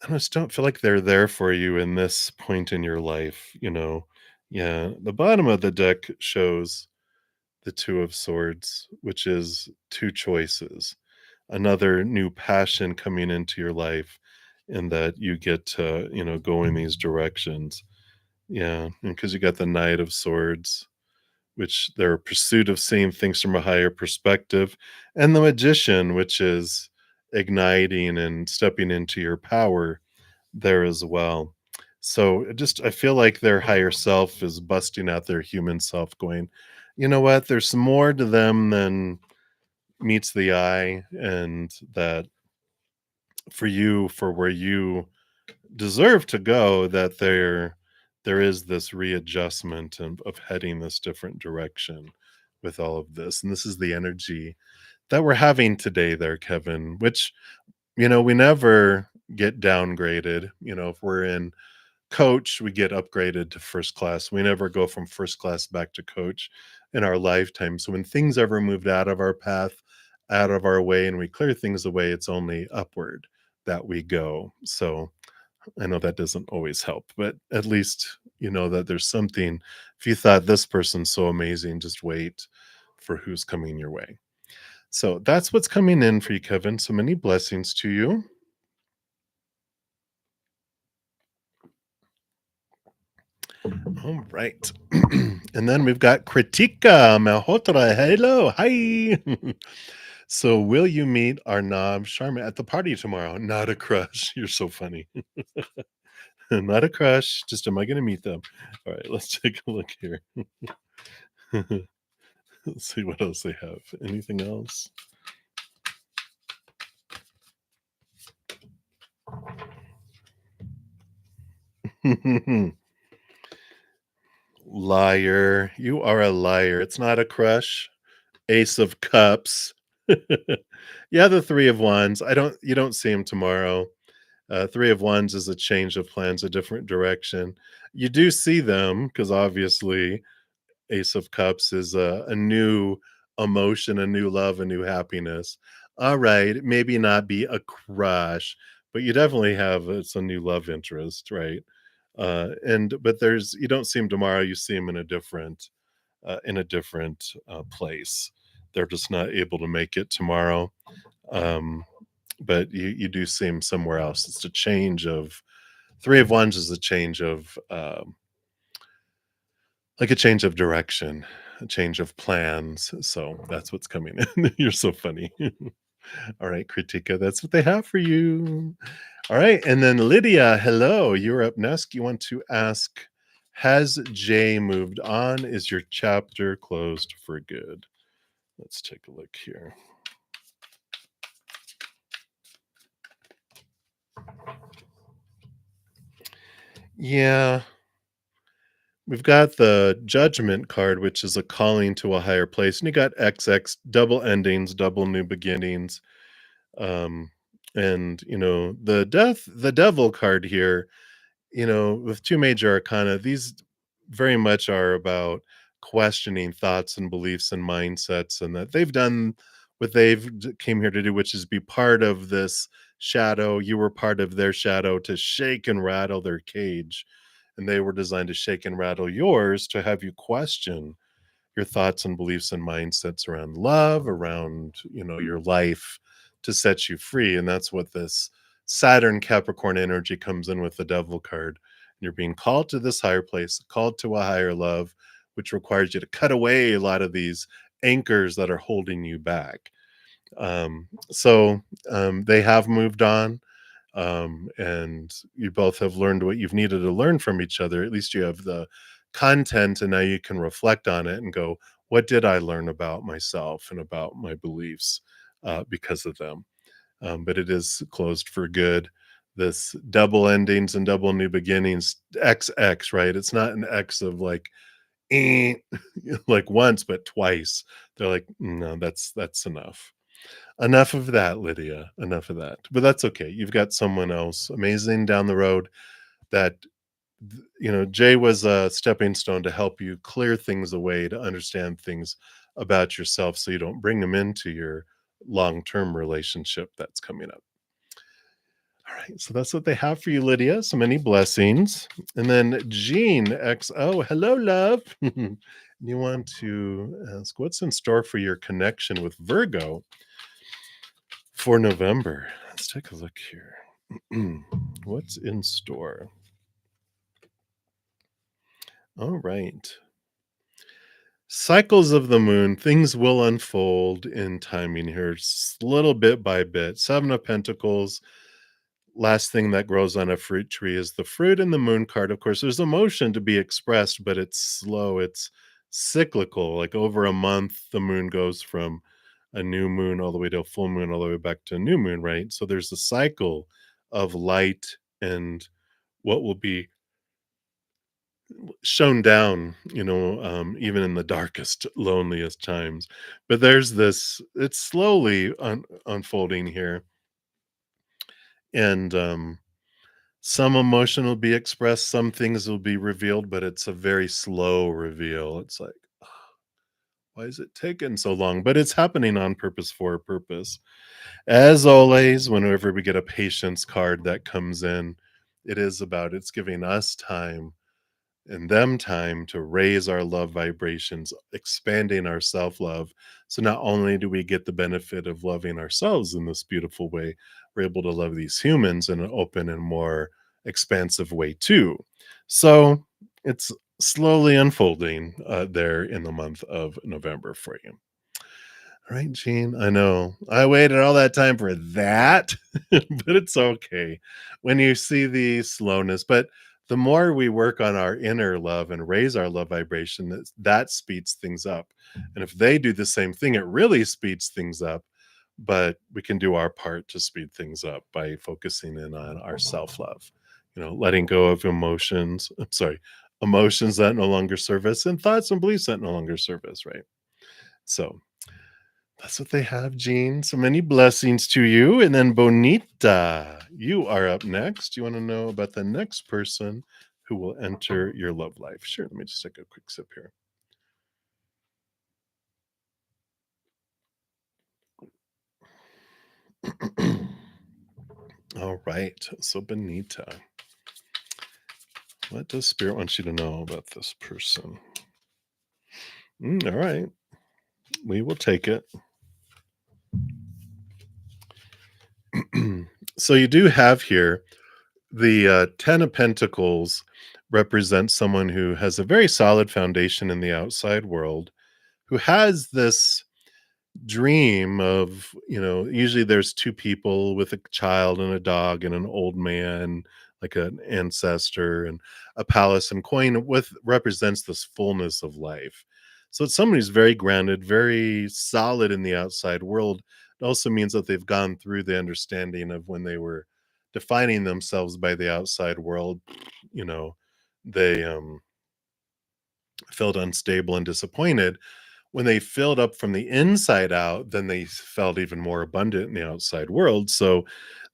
just don't feel like they're there for you in this point in your life. Yeah, the bottom of the deck shows the Two of Swords, which is two choices, another new passion coming into your life, and that you get to, go in these directions. Yeah, because you got the Knight of Swords, which they're a pursuit of seeing things from a higher perspective, and the Magician, which is igniting and stepping into your power there as well. So I feel like their higher self is busting out their human self, going, you know what? There's more to them than meets the eye, and that for you, for where you deserve to go, that there is this readjustment of heading this different direction with all of this. And this is the energy that we're having today there, Kevin, which, we never get downgraded. If we're in coach, we get upgraded to first class. We never go from first class back to coach in our lifetime. So when things ever moved out of our path, out of our way, and we clear things away, it's only upward that we go. So I know that doesn't always help, but at least you know that there's something. If you thought this person's so amazing, just wait for who's coming your way. So that's what's coming in for you, Kevin. So many blessings to you. All right. And then we've got Kritika Malhotra. Hello. Hi. So will you meet Arnav Sharma at the party tomorrow? Not a crush. You're so funny. Not a crush. Just am I going to meet them? All right. Let's take a look here. Let's see what else they have. Anything else? Liar. You are a liar. It's not a crush. Ace of Cups. Yeah, the Three of Wands. You don't see him tomorrow. Three of Wands is a change of plans, a different direction. You do see them because obviously Ace of Cups is a new emotion, a new love, a new happiness. All right, maybe not be a crush, but you definitely have it's a new love interest, right? And but there's you don't see him tomorrow. You see him in a different place. They're just not able to make it tomorrow. Um, but you do see him somewhere else. It's a change of Three of Wands is a change of like a change of direction, a change of plans. So that's what's coming in. You're so funny. All right, Kritika, that's what they have for you. All right, and then Lydia, hello. You're up next. You want to ask, has Jay moved on? Is your chapter closed for good? Let's take a look here. Yeah, we've got the Judgment card, which is a calling to a higher place, and you got XX, double endings, double new beginnings. Um, and the Devil card here, with two major arcana, these very much are about questioning thoughts and beliefs and mindsets, and that they've done what came here to do, which is be part of this shadow. You were part of their shadow to shake and rattle their cage, and they were designed to shake and rattle yours to have you question your thoughts and beliefs and mindsets around love, around, your life, to set you free. And that's what this Saturn Capricorn energy comes in with the Devil card. You're being called to this higher place, called to a higher love, which requires you to cut away a lot of these anchors that are holding you back. They have moved on, and you both have learned what you've needed to learn from each other. At least you have the content, and now you can reflect on it and go, what did I learn about myself and about my beliefs because of them? But it is closed for good. This double endings and double new beginnings, XX, right? It's not an X of like, eh, like once, but twice. They're like, no, that's enough. Enough of that, Lydia. Enough of that. But that's okay. You've got someone else amazing down the road that Jay was a stepping stone to help you clear things away, to understand things about yourself so you don't bring them into your long-term relationship that's coming up. All right, so that's what they have for you, Lydia. So many blessings. And then Jean XO, hello, love. You want to ask what's in store for your connection with Virgo for November. Let's take a look here. What's in store? All right. Cycles of the moon, things will unfold in timing here, little bit by bit. Seven of Pentacles, last thing that grows on a fruit tree is the fruit, and the moon card. Of course, there's emotion to be expressed, but it's slow, it's cyclical. Like over a month, the moon goes from a new moon all the way to a full moon, all the way back to a new moon, right? So there's a cycle of light and what will be shown down, even in the darkest, loneliest times. But there's this, it's slowly unfolding here. And some emotion will be expressed, some things will be revealed, but it's a very slow reveal. It's like, why is it taking so long? But it's happening on purpose for a purpose. As always, whenever we get a patience card that comes in, it is about it's giving us time and them time to raise our love vibrations, expanding our self love. So not only do we get the benefit of loving ourselves in this beautiful way, we're able to love these humans in an open and more expansive way too. So it's slowly unfolding there in the month of November for you. Right, Gene? I know. I waited all that time for that, but it's okay when you see the slowness. But the more we work on our inner love and raise our love vibration, that speeds things up. And if they do the same thing, it really speeds things up. But we can do our part to speed things up by focusing in on our self love, letting go of emotions. I'm sorry, emotions that no longer serve us and thoughts and beliefs that no longer serve us, right? So, that's what they have, Jean. So many blessings to you. And then Bonita, you are up next. You want to know about the next person who will enter your love life? Sure. Let me just take a quick sip here. All right. So, Bonita, what does Spirit want you to know about this person? All right. We will take it. So, you do have here the 10 of Pentacles represents someone who has a very solid foundation in the outside world, who has this dream of, usually there's two people with a child and a dog and an old man, like an ancestor, and a palace and coin with represents this fullness of life. So it's somebody who's very grounded, very solid in the outside world. It also means that they've gone through the understanding of when they were defining themselves by the outside world, you know they felt unstable and disappointed. When they filled up from the inside out, then they felt even more abundant in the outside world. So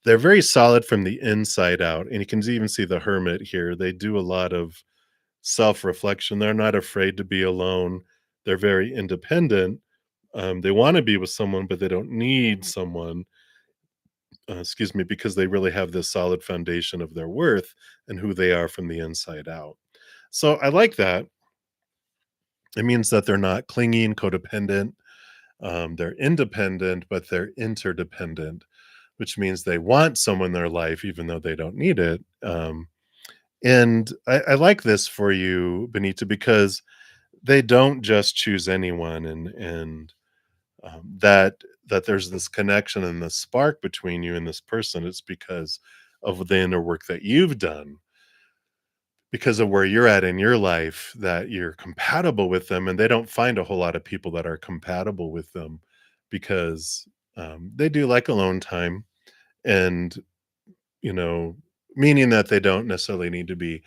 they're very solid from the inside out. And you can even see the hermit here. They do a lot of self reflection. They're not afraid to be alone. They're very independent. They want to be with someone, but they don't need someone, excuse me, because they really have this solid foundation of their worth and who they are from the inside out. So I like that. It means that they're not clingy and codependent. They're independent, but they're interdependent, which means they want someone in their life even though they don't need it. And I like this for you, Benita, because they don't just choose anyone, and that there's this connection and this spark between you and this person. It's because of the inner work that you've done, because of where you're at in your life, that you're compatible with them, and they don't find a whole lot of people that are compatible with them because they do like alone time, and you know meaning that they don't necessarily need to be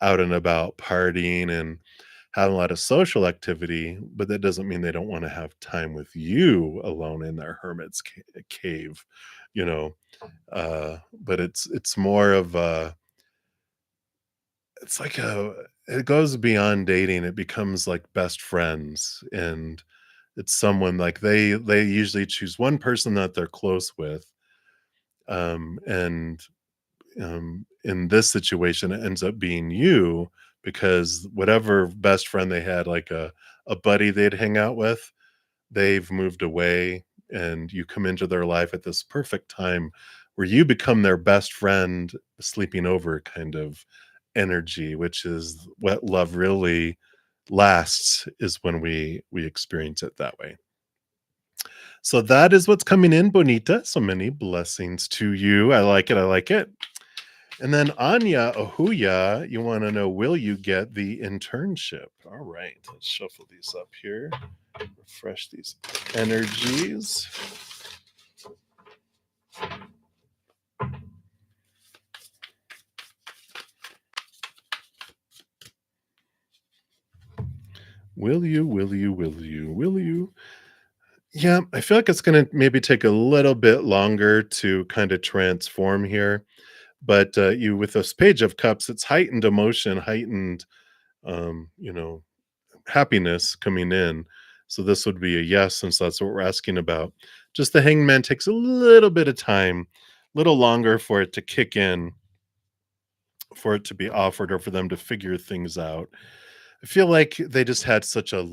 out and about partying and having a lot of social activity, but that doesn't mean they don't want to have time with you alone in their cave, you know but it's more of a, it's like a, it goes beyond dating. It becomes like best friends, and it's someone like they usually choose one person that they're close with, and in this situation, it ends up being you because whatever best friend they had, like a buddy they'd hang out with, they've moved away, and you come into their life at this perfect time where you become their best friend sleeping over kind of energy, which is what love really lasts, is when we experience it that way. So that is what's coming in, Bonita. So many blessings to you. I like it. I like it. And then Anya Ohuya, you want to know, will you get the internship? All right, let's shuffle these up here, refresh these energies. Will you, will you, will you, will you? Yeah, I feel like it's going to maybe take a little bit longer to kind of transform here. But you, with this Page of Cups, it's heightened emotion, heightened, you know, happiness coming in. So this would be a yes, since that's what we're asking about. Just the Hangman takes a little bit of time, a little longer for it to kick in, for it to be offered, or for them to figure things out. I feel like they just had such a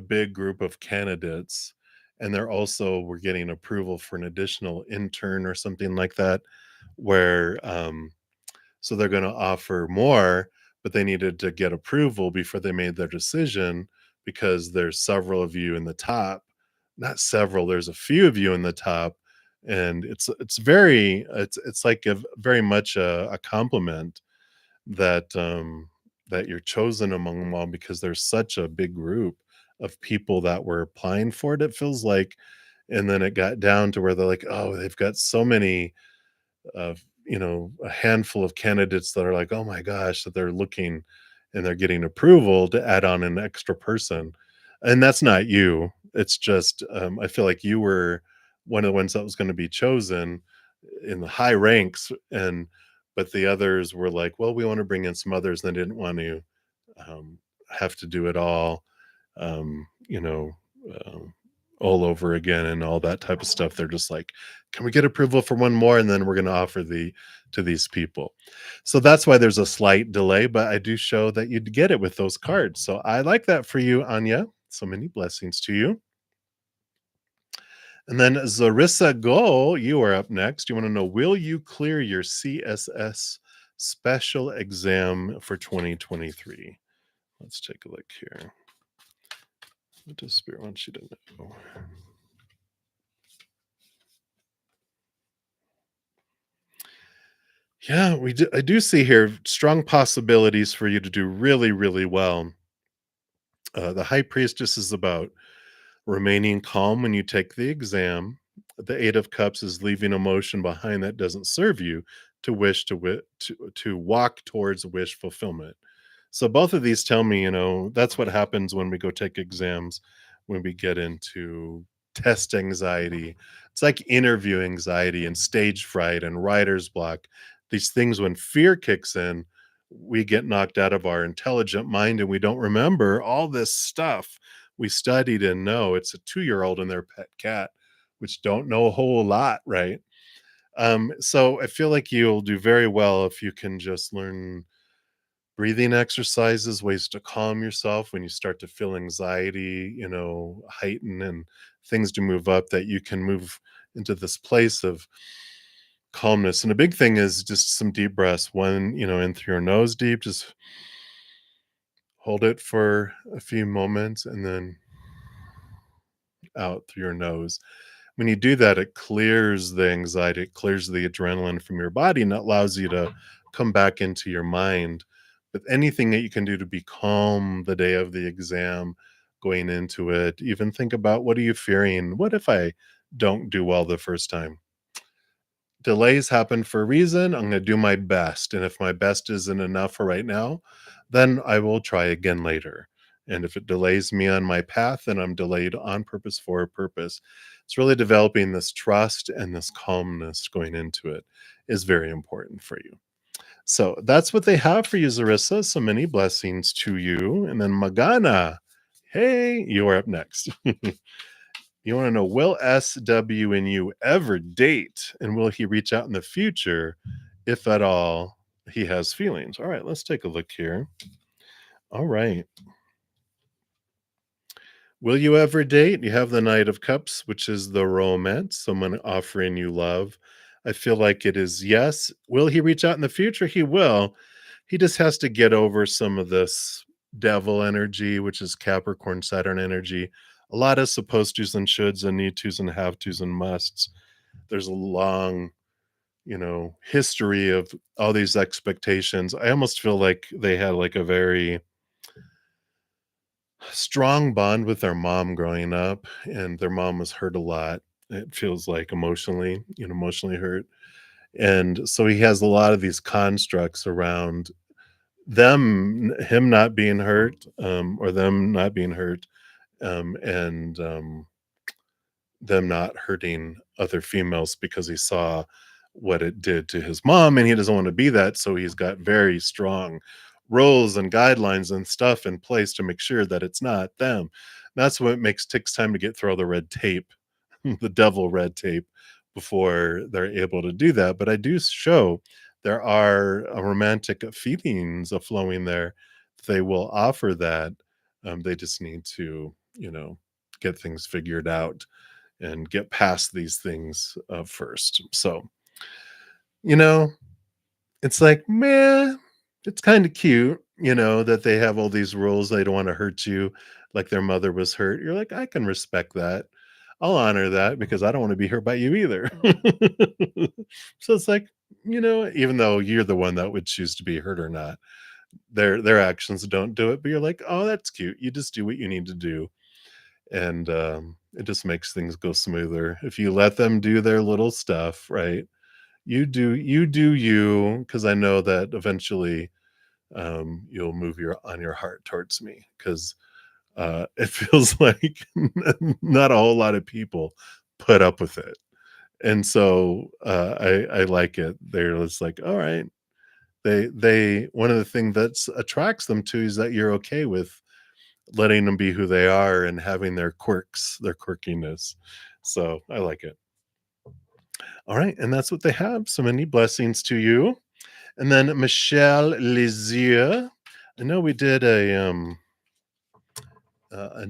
big group of candidates, and they're also were getting approval for an additional intern or something like that, where so they're going to offer more, but they needed to get approval before they made their decision, because there's several of you in the top. Not several, there's a few of you in the top, and it's like a very much a compliment that that you're chosen among them all, because there's such a big group of people that were applying for it, it feels like. And then it got down to where they're like, oh, they've got so many, a handful of candidates that are like, oh my gosh, that they're looking and they're getting approval to add on an extra person. And that's not you. It's just, I feel like you were one of the ones that was going to be chosen in the high ranks. And, but the others were like, well, we want to bring in some others. And they didn't want to have to do it all, um, you know, um, all over again and all that type of stuff. They're just like, can we get approval for one more? And then we're going to offer the to these people. So that's why there's a slight delay, but I do show that you'd get it with those cards. So I like that for you, Anya. So many blessings to you. And then Zarissa Go, you are up next. You want to know, will you clear your CSS special exam for 2023? Let's take a look here. What does Spirit want you to know? Yeah, we do. I do see here strong possibilities for you to do really, really well. The High Priestess is about remaining calm when you take the exam. The Eight of Cups is leaving emotion behind that doesn't serve you, to wish to walk towards wish fulfillment. So both of these tell me, that's what happens when we go take exams, when we get into test anxiety. It's like interview anxiety and stage fright and writer's block. These things, when fear kicks in, we get knocked out of our intelligent mind and we don't remember all this stuff we studied and know. It's a 2-year-old and their pet cat, which don't know a whole lot, right? So I feel like you'll do very well if you can just learn breathing exercises, ways to calm yourself when you start to feel anxiety, heighten, and things to move up, that you can move into this place of calmness. And a big thing is just some deep breaths. One, in through your nose deep, just hold it for a few moments, and then out through your nose. When you do that, it clears the anxiety, it clears the adrenaline from your body, and it allows you to come back into your mind. But anything that you can do to be calm the day of the exam, going into it, even think about, what are you fearing? What if I don't do well the first time? Delays happen for a reason. I'm going to do my best. And if my best isn't enough for right now, then I will try again later. And if it delays me on my path, then I'm delayed on purpose for a purpose. It's really developing this trust and this calmness going into it is very important for you. So that's what they have for you, Zarissa. So many blessings to you. And then Magana, hey, you are up next. You want to know, will SW and you ever date? And will he reach out in the future, if at all he has feelings? All right, let's take a look here. All right. Will you ever date? You have the Knight of Cups, which is the romance, someone offering you love. I feel like it is yes. Will he reach out in the future? He will. He just has to get over some of this devil energy, which is Capricorn Saturn energy. A lot of supposed tos and shoulds and need tos and have tos and musts. There's a long, history of all these expectations. I almost feel like they had like a very strong bond with their mom growing up, and their mom was hurt a lot. It feels like emotionally, emotionally hurt. And so he has a lot of these constructs around him not being hurt, or them not being hurt, and them not hurting other females because he saw what it did to his mom and he doesn't want to be that. So he's got very strong rules and guidelines and stuff in place to make sure that it's not them. That's what makes takes time to get through all the red tape, the devil red tape, before they're able to do that. But I do show there are romantic feelings of flowing there. They will offer that. They just need to, get things figured out and get past these things first. So, you know, it's like, man, it's kind of cute, that they have all these rules. They don't want to hurt you like their mother was hurt. You're like, I can respect that. I'll honor that because I don't want to be hurt by you either. So it's like, even though you're the one that would choose to be hurt or not, their actions don't do it. But you're like, oh, that's cute. You just do what you need to do, and it just makes things go smoother if you let them do their little stuff, right? You do you, because I know that eventually you'll move your heart towards me, because it feels like not a whole lot of people put up with it, and so I like it. They're just like, all right, they one of the things that attracts them to is that you're okay with letting them be who they are and having their quirks, their quirkiness. So I like it. All right, and that's what they have. So many blessings to you. And then Michelle Lizier. I know we did a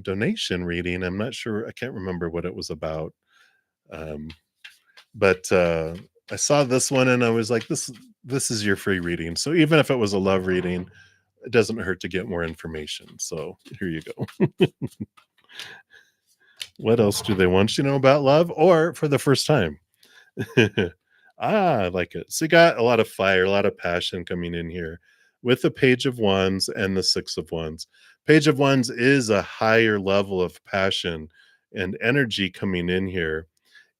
donation reading. I'm not sure. I can't remember what it was about. Um, but I saw this one and I was like, this is your free reading. So even if it was a love reading, it doesn't hurt to get more information. So here you go. What else do they want you to know about love, or for the first time? I like it. So you got a lot of fire, a lot of passion coming in here with the Page of Wands and the Six of Wands. Page of Wands is a higher level of passion and energy coming in here.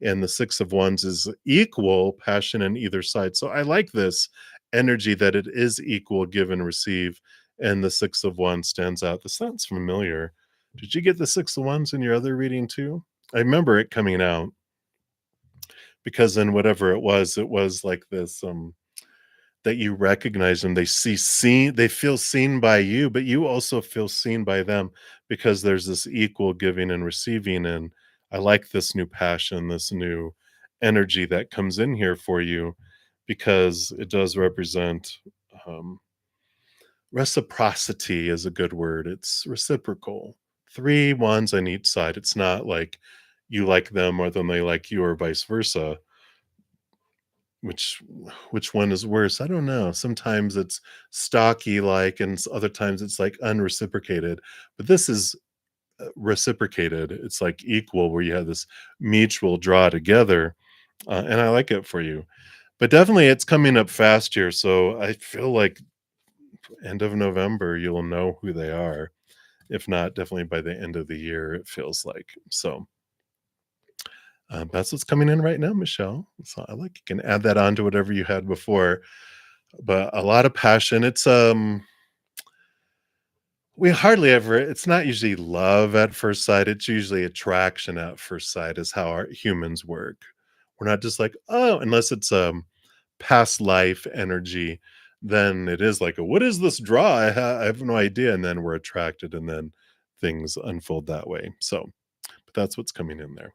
And the Six of Wands is equal passion in either side. So I like this energy that it is equal give and receive. And the Six of Wands stands out. This sounds familiar. Did you get the Six of Wands in your other reading too? I remember it coming out, because in whatever it was like this that you recognize them, they feel seen by you, but you also feel seen by them, because there's this equal giving and receiving. And I like this new passion, this new energy that comes in here for you, because it does represent um, reciprocity is a good word. It's reciprocal. Three wands on each side. It's not like you like them more than they like you, or vice versa. which which one is worse? I don't know. Sometimes it's stocky like, and other times it's like unreciprocated. But this is reciprocated. It's like equal, where you have this mutual draw together, and I like it for you. But definitely, it's coming up fast here, so I feel like end of November you'll know who they are. If not, definitely by the end of the year, it feels like. So that's what's coming in right now, Michelle. So I like, you can add that on to whatever you had before, but a lot of passion. We hardly ever, it's not usually love at first sight. It's usually attraction at first sight is how our humans work. We're not just like, oh, unless it's past life energy, then it is like, what is this draw? I have no idea. And then we're attracted, and then things unfold that way. So, but that's what's coming in there.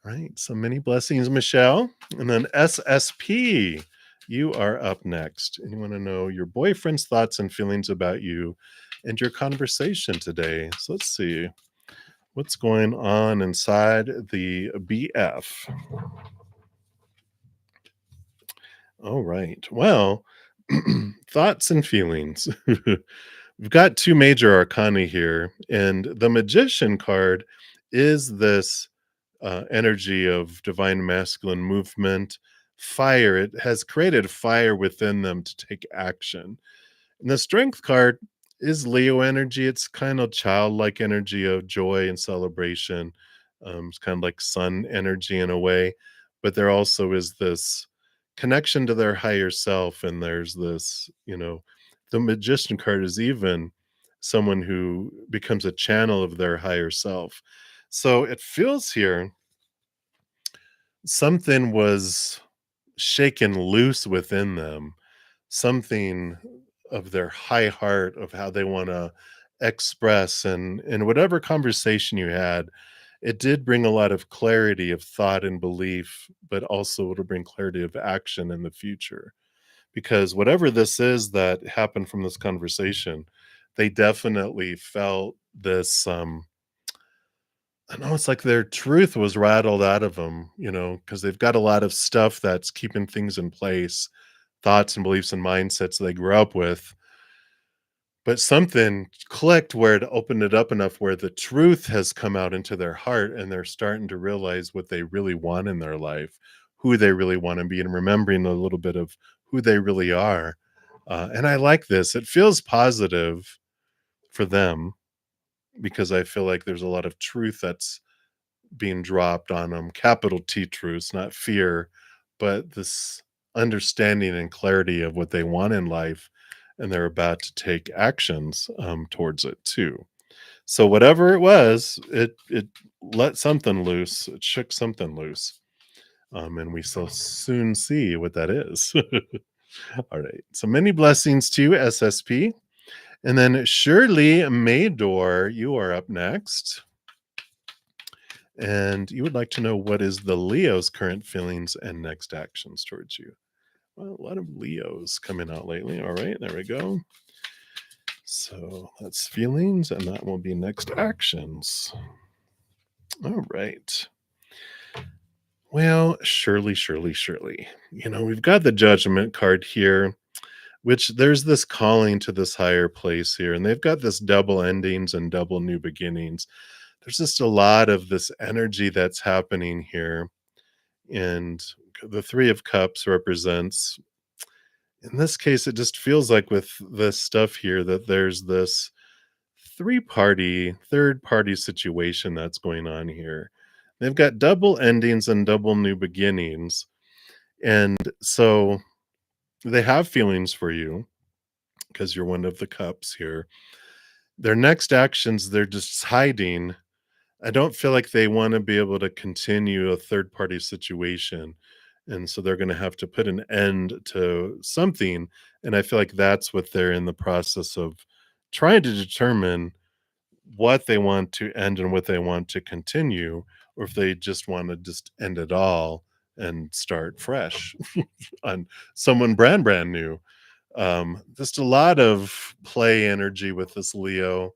All right. So many blessings, Michelle. And then SSP, you are up next. And you want to know your boyfriend's thoughts and feelings about you and your conversation today. So let's see what's going on inside the BF. All right. Well, thoughts and feelings. We've got two major arcana here, and the magician card is this energy of divine masculine movement, fire. It has created fire within them to take action. And the strength card is Leo energy. It's kind of childlike energy of joy and celebration. It's kind of like sun energy in a way, but there also is this connection to their higher self. And there's this, the magician card is even someone who becomes a channel of their higher self. So it feels here something was shaken loose within them, something of their high heart of how they want to express, and whatever conversation you had, it did bring a lot of clarity of thought and belief, but also it'll bring clarity of action in the future, because whatever this is that happened from this conversation, they definitely felt this I know it's like their truth was rattled out of them, because they've got a lot of stuff that's keeping things in place, thoughts and beliefs and mindsets they grew up with. But something clicked where it opened it up enough where the truth has come out into their heart and they're starting to realize what they really want in their life, who they really want to be, and remembering a little bit of who they really are. And I like this. It feels positive for them because I feel like there's a lot of truth that's being dropped on them, capital T truths, not fear, but this understanding and clarity of what they want in life, and they're about to take actions towards it too. So whatever it was, it let something loose, it shook something loose, and we shall soon see what that is. All right. So many blessings to you, SSP, and then Shirley Maydor, you are up next. And you would like to know what is the Leo's current feelings and next actions towards you. Well, a lot of Leos coming out lately. All right, there we go. So that's feelings, and that will be next actions. All right. Well, surely, surely, surely. We've got the judgment card here, which there's this calling to this higher place here, and they've got this double endings and double new beginnings. There's just a lot of this energy that's happening here. And the Three of Cups represents, in this case, it just feels like with this stuff here that there's this third party situation that's going on here. They've got double endings and double new beginnings. And so they have feelings for you because you're one of the cups here. Their next actions, they're just hiding. I don't feel like they wanna be able to continue a third party situation, and so they're gonna have to put an end to something, and I feel like that's what they're in the process of trying to determine what they want to end and what they want to continue, or if they just wanna just end it all and start fresh on someone brand new. Just a lot of play energy with this Leo.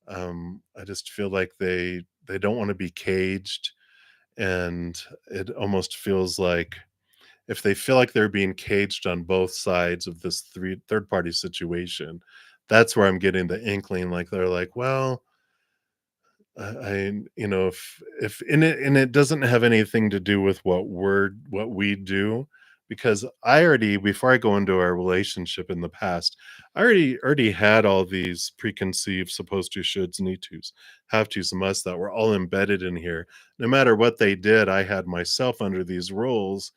I just feel like they don't want to be caged, and it almost feels like if they feel like they're being caged on both sides of this third party situation, that's where I'm getting the inkling like they're like, well, if and it doesn't have anything to do with what we do, because I already, before I go into our relationship in the past, I already had all these preconceived supposed to, shoulds, need tos, have tos, musts that were all embedded in here. No matter what they did, I had myself under these rules,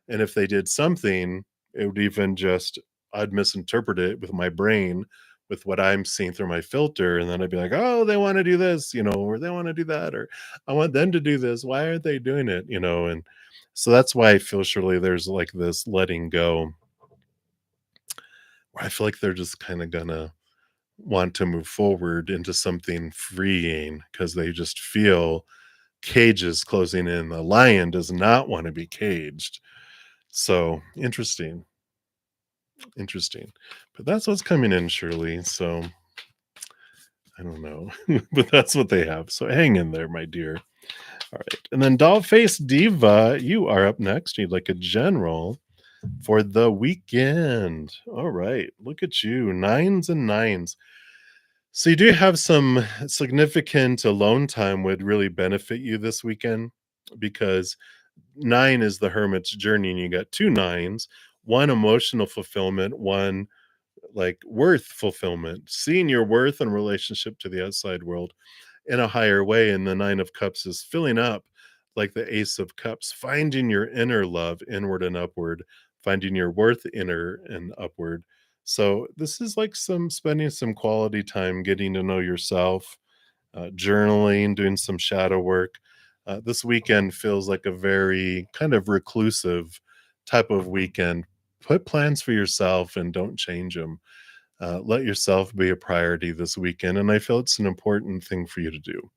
and if they did something, it would even just, I'd misinterpret it with my brain, with what I'm seeing through my filter, and then I'd be like, "Oh, they wanna do this," or "They wanna do that," or "I want them to do this. Why aren't they doing it?" And so that's why I feel surely there's, like, this letting go, where I feel like they're just kinda gonna want to move forward into something freeing because they just feel cages closing in. The lion does not wanna be caged. So, interesting, interesting. But that's what's coming in, Shirley, so I don't know, but that's what they have. So hang in there, my dear. All right. And then Doll Face Diva, you are up next. You'd like a general for the weekend. All right. Look at you. Nines and nines. So you do have some significant alone time would really benefit you this weekend because nine is the hermit's journey, and you got two nines, one emotional fulfillment, one like worth fulfillment, seeing your worth and relationship to the outside world in a higher way. And the nine of cups is filling up like the ace of cups, finding your inner love inward and upward, finding your worth inner and upward. So this is like some spending some quality time getting to know yourself, journaling, doing some shadow work. This weekend feels like a very kind of reclusive type of weekend. Put plans for yourself and don't change them. Let yourself be a priority this weekend. And I feel it's an important thing for you to do.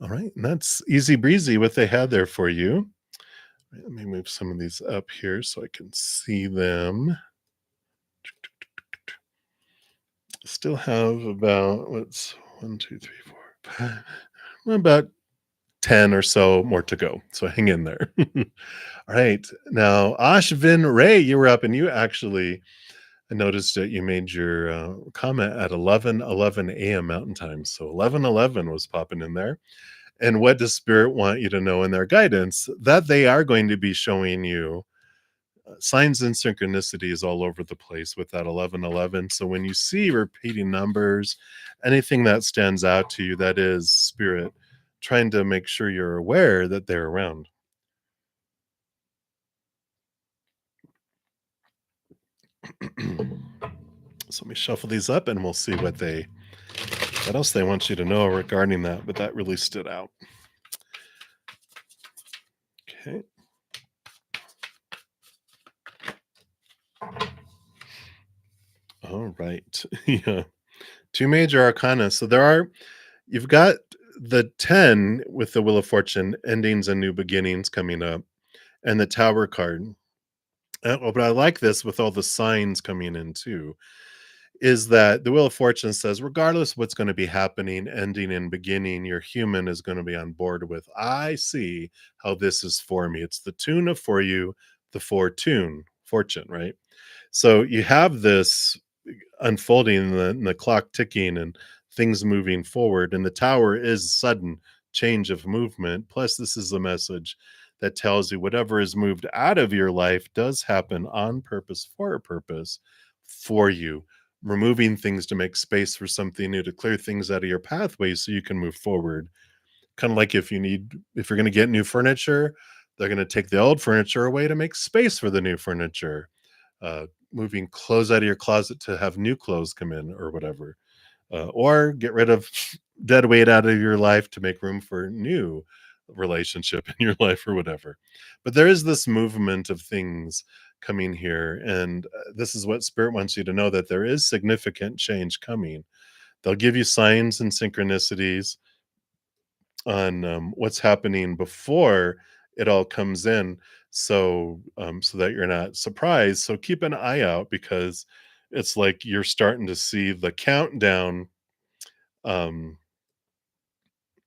All right. And that's easy breezy what they had there for you. Let me move some of these up here so I can see them. Still have about, what's 1, 2, 3, 4, 5, about 10 or so more to go. So hang in there. All right. Now, Ashvin Ray, you were up and you actually, I noticed that you made your comment at 11:11 a.m. Mountain Time. So 11:11 was popping in there. And what does Spirit want you to know in their guidance? That they are going to be showing you signs and synchronicities all over the place with that 11:11. So when you see repeating numbers, anything that stands out to you, that is Spirit trying to make sure you're aware that they're around. So let me shuffle these up and we'll see what else they want you to know regarding that, but that really stood out. Okay. All right. Yeah. Two major arcana. So you've got the 10 with the Wheel of Fortune, endings and new beginnings coming up, and the Tower card. But I like this with all the signs coming in too, is that the Wheel of Fortune says, regardless what's going to be happening, ending and beginning, your human is going to be on board with, I see how this is for me. It's the tune of for you, the fortune, right? So you have this unfolding and the clock ticking and things moving forward. And the tower is sudden change of movement. Plus, this is a message that tells you whatever is moved out of your life does happen on purpose for a purpose for you. Removing things to make space for something new, to clear things out of your pathway so you can move forward. Kind of like if you're going to get new furniture, they're going to take the old furniture away to make space for the new furniture. Moving clothes out of your closet to have new clothes come in or whatever, or get rid of dead weight out of your life to make room for new relationship in your life or whatever. But there is this movement of things coming here, and this is what Spirit wants you to know, that there is significant change coming. They'll give you signs and synchronicities on what's happening before it all comes in, so that you're not surprised. So keep an eye out, because it's like you're starting to see the countdown, um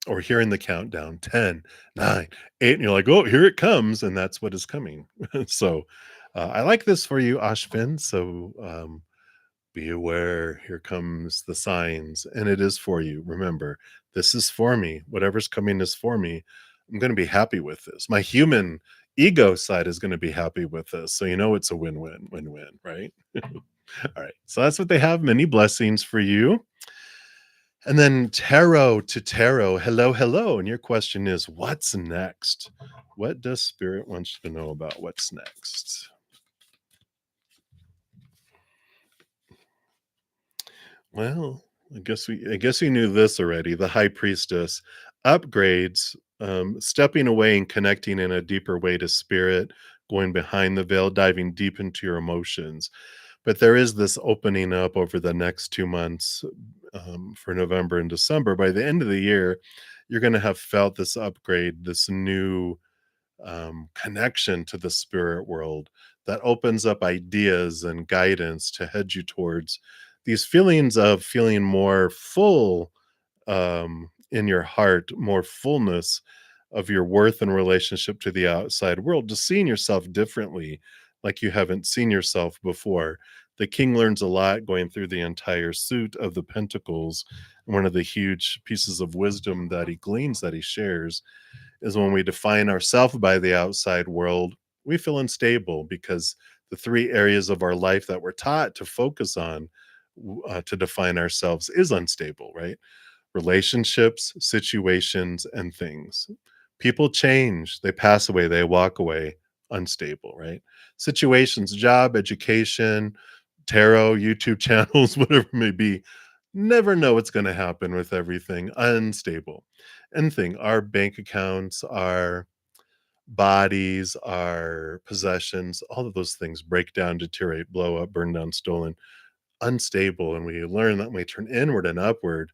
or hearing the countdown, 10, 9, 8, and you're like, oh, here it comes, and that's what is coming. So I like this for you, Ashvin. So be aware, here comes the signs, and it is for you. Remember, this is for me. Whatever's coming is for me. I'm going to be happy with this. My human ego side is going to be happy with this. So, it's a win-win, win-win, right? All right. So that's what they have. Many blessings for you. And then tarot to tarot. Hello, hello. And your question is, what's next? What does Spirit want you to know about what's next? Well, I guess we knew this already. The High Priestess upgrades, stepping away and connecting in a deeper way to Spirit, going behind the veil, diving deep into your emotions. But there is this opening up over the next 2 months, for November and December. By the end of the year, you're going to have felt this upgrade, this new connection to the spirit world that opens up ideas and guidance to head you towards these feelings of feeling more full in your heart, more fullness of your worth and relationship to the outside world, just seeing yourself differently, like you haven't seen yourself before. The king learns a lot going through the entire suit of the Pentacles. One of the huge pieces of wisdom that he gleans, that he shares, is when we define ourselves by the outside world, we feel unstable because the three areas of our life that we're taught to focus on to define ourselves is unstable, right? Relationships, situations, and things. People change, they pass away, they walk away, unstable, right? Situations, job, education, tarot, YouTube channels, whatever it may be, never know what's going to happen with everything, unstable. And thing, our bank accounts, our bodies, our possessions, all of those things break down, deteriorate, blow up, burn down, stolen, unstable. And we learn that when we turn inward and upward,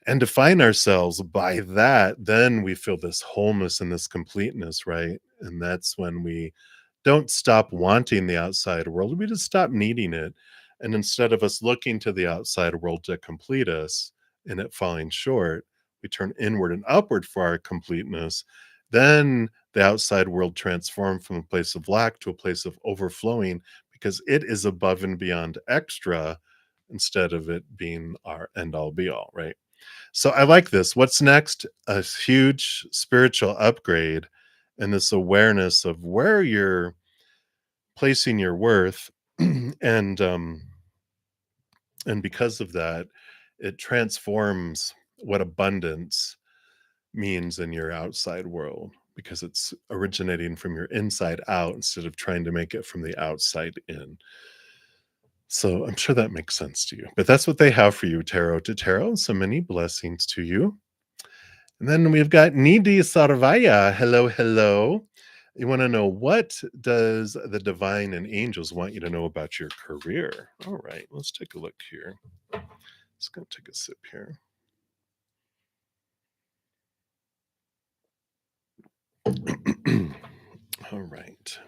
and define ourselves by that, then we feel this wholeness and this completeness, right? And that's when we don't stop wanting the outside world, we just stop needing it. And instead of us looking to the outside world to complete us and it falling short, we turn inward and upward for our completeness. Then the outside world transforms from a place of lack to a place of overflowing because it is above and beyond extra instead of it being our end all be all, right? So I like this. What's next? A huge spiritual upgrade and this awareness of where you're placing your worth and and because of that, it transforms what abundance means in your outside world because it's originating from your inside out instead of trying to make it from the outside in. So I'm sure that makes sense to you. But that's what they have for you, tarot to tarot. So many blessings to you. And then we've got Nidhi Sarvaya. Hello, hello. You want to know, what does the divine and angels want you to know about your career? All right, let's take a look here. Just going to take a sip here. All right.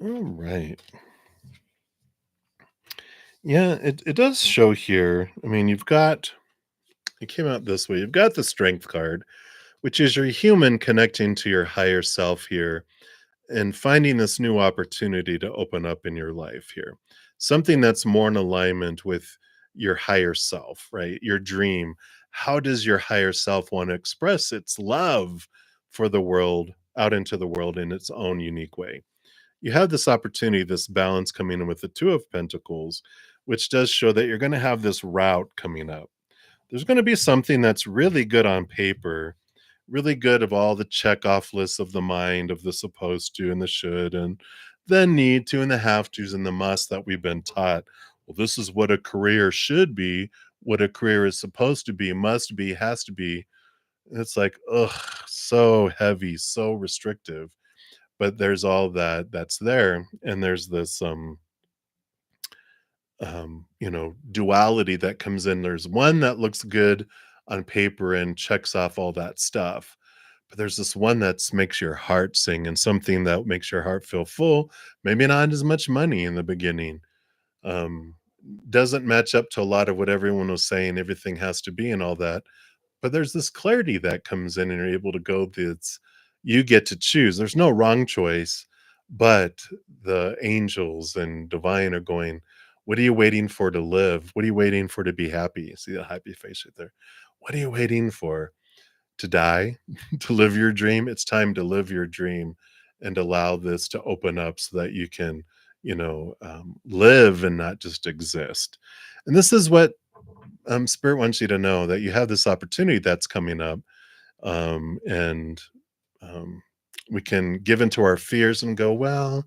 All right. Yeah, it does show here. I mean, it came out this way. You've got the strength card, which is your human connecting to your higher self here and finding this new opportunity to open up in your life here. Something that's more in alignment with your higher self, right? Your dream. How does your higher self want to express its love for the world out into the world in its own unique way? You have this opportunity, this balance coming in with the Two of Pentacles, which does show that you're going to have this route coming up. There's going to be something that's really good on paper, really good of all the check off lists of the mind of the supposed to and the should and the need to and the have tos and the must that we've been taught. Well, this is what a career should be, what a career is supposed to be, must be, has to be. It's like, ugh, so heavy, so restrictive. But there's all that that's there. And there's this duality that comes in. There's one that looks good on paper and checks off all that stuff. But there's this one that makes your heart sing and something that makes your heart feel full. Maybe not as much money in the beginning. Um, doesn't match up to a lot of what everyone was saying, everything has to be and all that. But there's this clarity that comes in and you're able to go, it's you get to choose. There's no wrong choice, but the angels and divine are going, what are you waiting for to live? What are you waiting for to be happy? See the happy face right there. What are you waiting for? To die? To live your dream? It's time to live your dream and allow this to open up so that you can, live and not just exist. And this is what Spirit wants you to know, that you have this opportunity that's coming up, and um, we can give into our fears and go, well,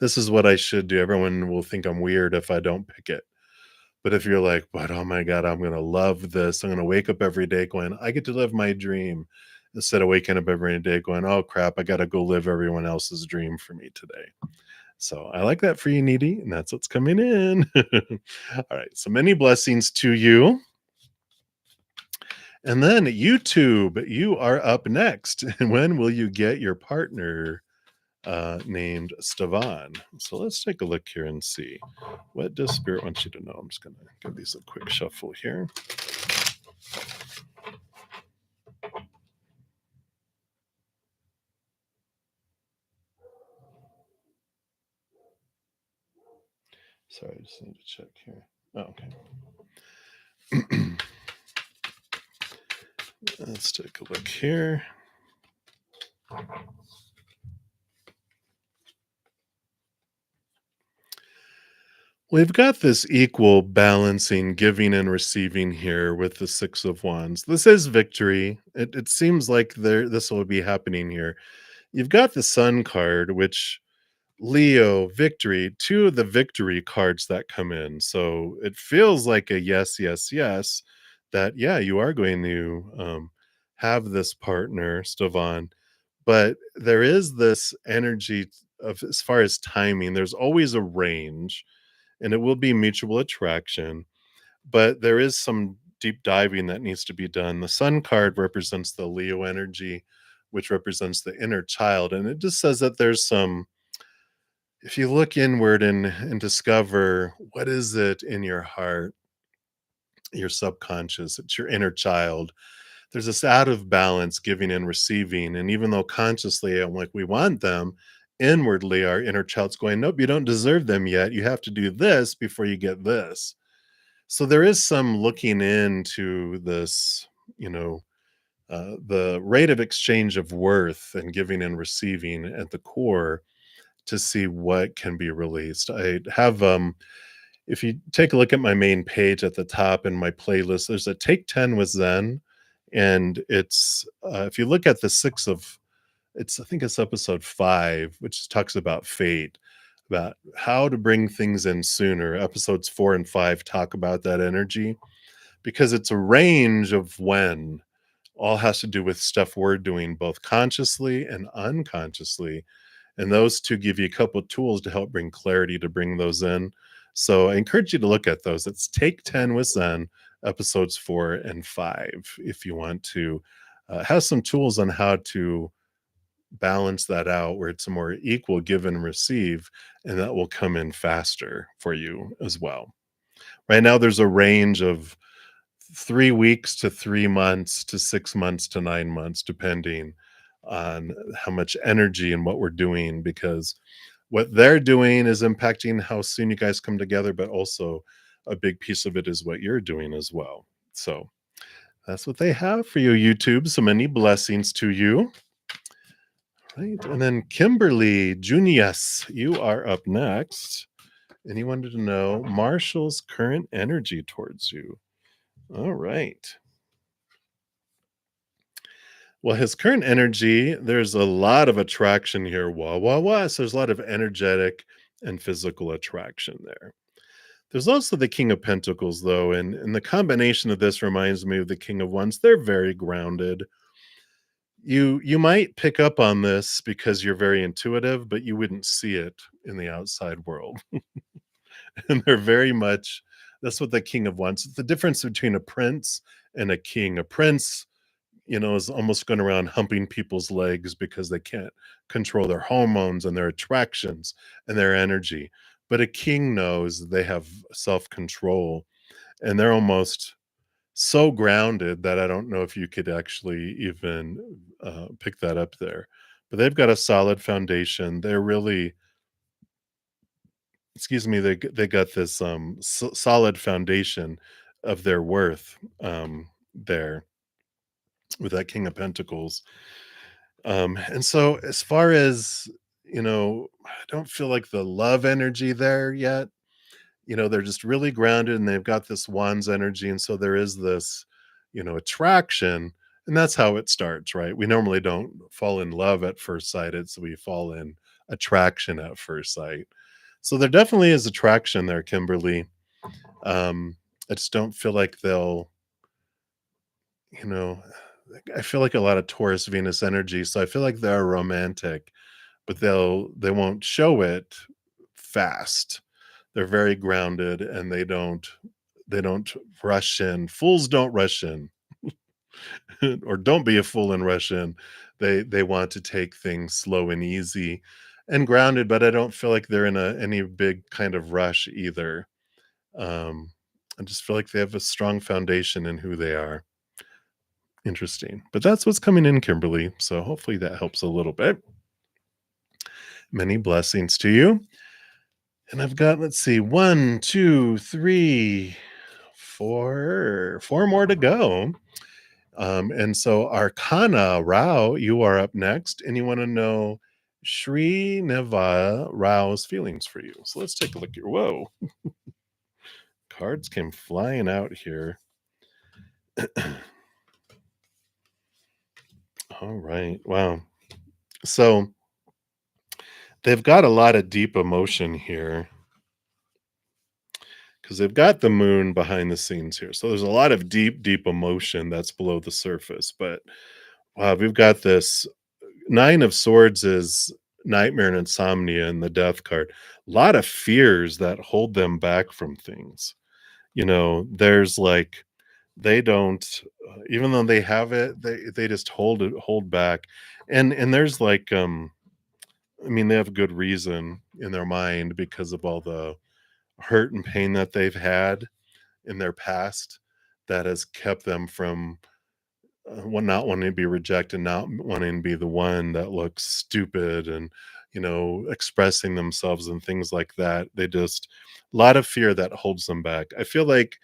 this is what I should do. Everyone will think I'm weird if I don't pick it. But if you're like, but oh my God, I'm going to love this. I'm going to wake up every day going, I get to live my dream, instead of waking up every day going, oh crap, I got to go live everyone else's dream for me today. So I like that for you, Needy. And that's what's coming in. All right. So many blessings to you. And then YouTube, you are up next. And when will you get your partner named Stevan? So let's take a look here and see. What does Spirit want you to know? I'm just going to give these a quick shuffle here. Sorry, I just need to check here. Oh, okay. Let's take a look here. We've got this equal balancing, giving and receiving here with the Six of Wands. This is victory. It seems like this will be happening here. You've got the Sun card, which Leo, victory, two of the victory cards that come in. So it feels like a yes, yes, yes, that, yeah, you are going to have this partner, Stevan. But there is this energy of, as far as timing, there's always a range and it will be mutual attraction, but there is some deep diving that needs to be done. The Sun card represents the Leo energy, which represents the inner child. And it just says that there's some, if you look inward and discover what is it in your heart, your subconscious, it's your inner child. There's this out of balance giving and receiving. And even though consciously I'm like, we want them, inwardly our inner child's going, nope, you don't deserve them yet. You have to do this before you get this. So there is some looking into this, you know, the rate of exchange of worth and giving and receiving at the core to see what can be released. I have if you take a look at my main page at the top in my playlist, there's a Take 10 with Zen. And it's if you look at the six of, it's, I think it's episode 5, which talks about fate, about how to bring things in sooner. Episodes 4 and 5 talk about that energy because it's a range of when, all has to do with stuff we're doing both consciously and unconsciously. And those two give you a couple of tools to help bring clarity to bring those in. So I encourage you to look at those. It's Take 10 with Zen, episodes 4 and 5, if you want to have some tools on how to balance that out where it's a more equal give and receive, and that will come in faster for you as well. Right now, there's a range of 3 weeks to 3 months to 6 months to 9 months, depending on how much energy and what we're doing, because what they're doing is impacting how soon you guys come together, but also a big piece of it is what you're doing as well. So that's what they have for you, YouTube. So many blessings to you. Right. And then Kimberly Junius, you are up next. And you wanted to know Marshall's current energy towards you. All right. Well, his current energy, there's a lot of attraction here. Wah, wah, wah. So there's a lot of energetic and physical attraction there. There's also the King of Pentacles, though. And the combination of this reminds me of the King of Wands. They're very grounded. You might pick up on this because you're very intuitive, but you wouldn't see it in the outside world. And they're very much, that's what the King of Wands, the difference between a prince and a king. A prince, you know, is almost going around humping people's legs because they can't control their hormones and their attractions and their energy. But a king knows they have self-control, and they're almost so grounded that I don't know if you could actually even pick that up there. But they've got a solid foundation. They're really, excuse me, they got this solid foundation of their worth there with that King of Pentacles. And so as far as, you know, I don't feel like the love energy there yet. You know, they're just really grounded and they've got this wands energy. And so there is this, you know, attraction. And that's how it starts, right? We normally don't fall in love at first sight. It's we fall in attraction at first sight. So there definitely is attraction there, Kimberly. I just don't feel like they'll, you know, I feel like a lot of Taurus Venus energy. So I feel like they're romantic, but they won't show it fast. They're very grounded and they don't rush in. Fools don't rush in. or don't be a fool and rush in. They want to take things slow and easy and grounded, but I don't feel like they're in any big kind of rush either. Um, I just feel like they have a strong foundation in who they are. Interesting. But that's what's coming in, Kimberly. So hopefully that helps a little bit. Many blessings to you. And I've got, let's see, one, two, three, four more to go. And so Arcana Rao, you are up next, and you want to know Sri Neva Rao's feelings for you. So let's take a look here. Whoa, cards came flying out here. All right. Wow. So they've got a lot of deep emotion here because they've got the moon behind the scenes here. So there's a lot of deep, deep emotion that's below the surface. But wow, we've got this Nine of Swords is nightmare and insomnia and the death card. A lot of fears that hold them back from things. There's like they don't even though they have it, they just hold back. And there's like I mean, they have good reason in their mind because of all the hurt and pain that they've had in their past that has kept them from not wanting to be rejected, not wanting to be the one that looks stupid and, expressing themselves and things like that. They just, a lot of fear that holds them back. I feel like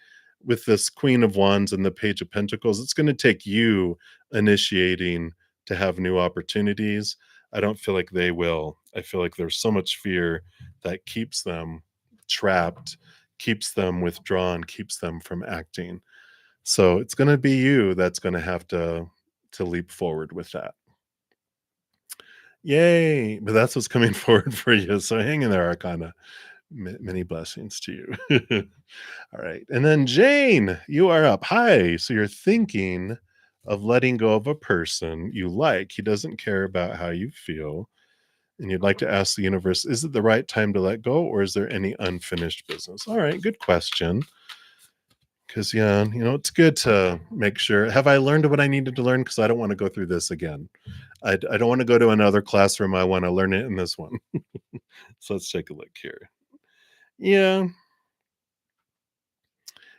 with this Queen of Wands and the Page of Pentacles, it's going to take you initiating to have new opportunities. I don't feel like they will. I feel like there's so much fear that keeps them trapped, keeps them withdrawn, keeps them from acting. So it's gonna be you that's gonna have to leap forward with that. Yay! But that's what's coming forward for you. So hang in there, Arcana. Many blessings to you. All right. And then Jane, you are up. Hi. So you're thinking of letting go of a person you like. He doesn't care about how you feel. And you'd like to ask the universe, is it the right time to let go or is there any unfinished business? All right. Good question. Because, yeah, it's good to make sure. Have I learned what I needed to learn? Because I don't want to go through this again. I don't want to go to another classroom. I want to learn it in this one. So let's take a look here. Yeah,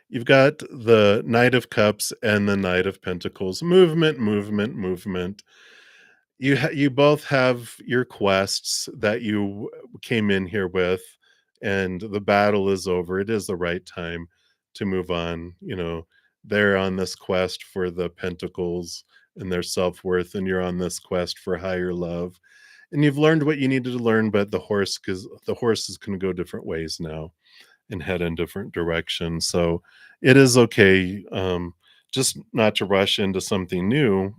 you've got the Knight of Cups and the Knight of Pentacles. Movement, movement, movement. You both have your quests that you came in here with, and the battle is over. It is the right time to move on. They're on this quest for the pentacles and their self-worth, and you're on this quest for higher love. And you've learned what you needed to learn, but the horse is going to go different ways now and head in different directions. So it is okay, just not to rush into something new.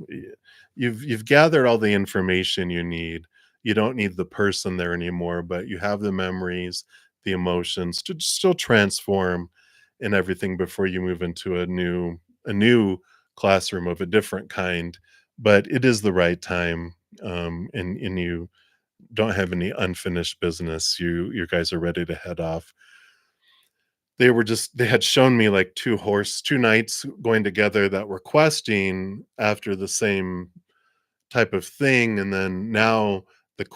You've gathered all the information you need. You don't need the person there anymore, but you have the memories, the emotions to still transform and everything before you move into a new classroom of a different kind. But it is the right time, and you don't have any unfinished business. You guys are ready to head off. They had shown me like two knights going together that were questing after the same type of thing, and then now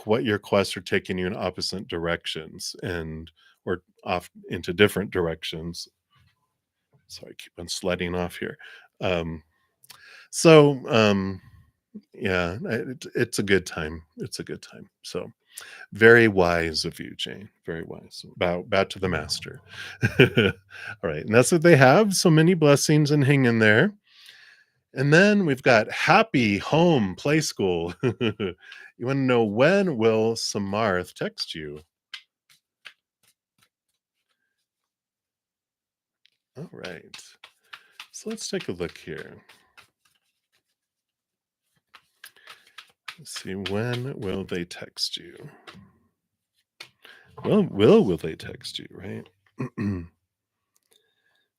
what your quests are taking you in opposite directions and or off into different directions. So I keep on sliding off here. Um, so yeah, it's a good time. It's a good time. So very wise of you, Jane. Very wise. Bow to the master. All right. And that's what they have. So many blessings and hang in there. And then we've got Happy Home Play School. You want to know, when will Samarth text you? All right. So let's take a look here. Let's see, when will they text you? Well, will they text you, right?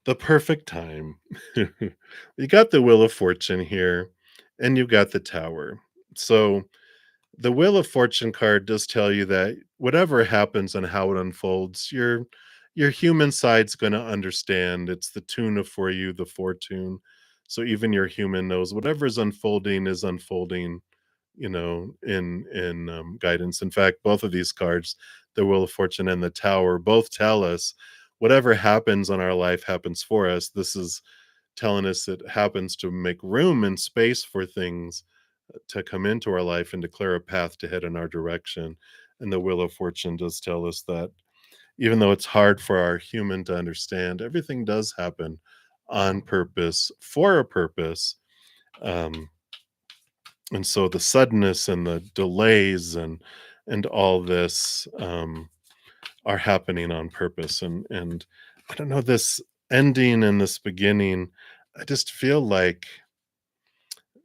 The perfect time. You got the Wheel of Fortune here, and you've got the Tower. So the Wheel of Fortune card does tell you that whatever happens and how it unfolds, your human side's going to understand. It's the tune of for you, the fortune. So even your human knows whatever is unfolding, in guidance. In fact, both of these cards, the Wheel of Fortune and the Tower, both tell us whatever happens in our life happens for us. This is telling us it happens to make room and space for things to come into our life and declare a path to head in our direction. And the Wheel of Fortune does tell us that even though it's hard for our human to understand, everything does happen on purpose for a purpose. Um, and so the suddenness and the delays and all this are happening on purpose. And I don't know, this ending and this beginning, I just feel like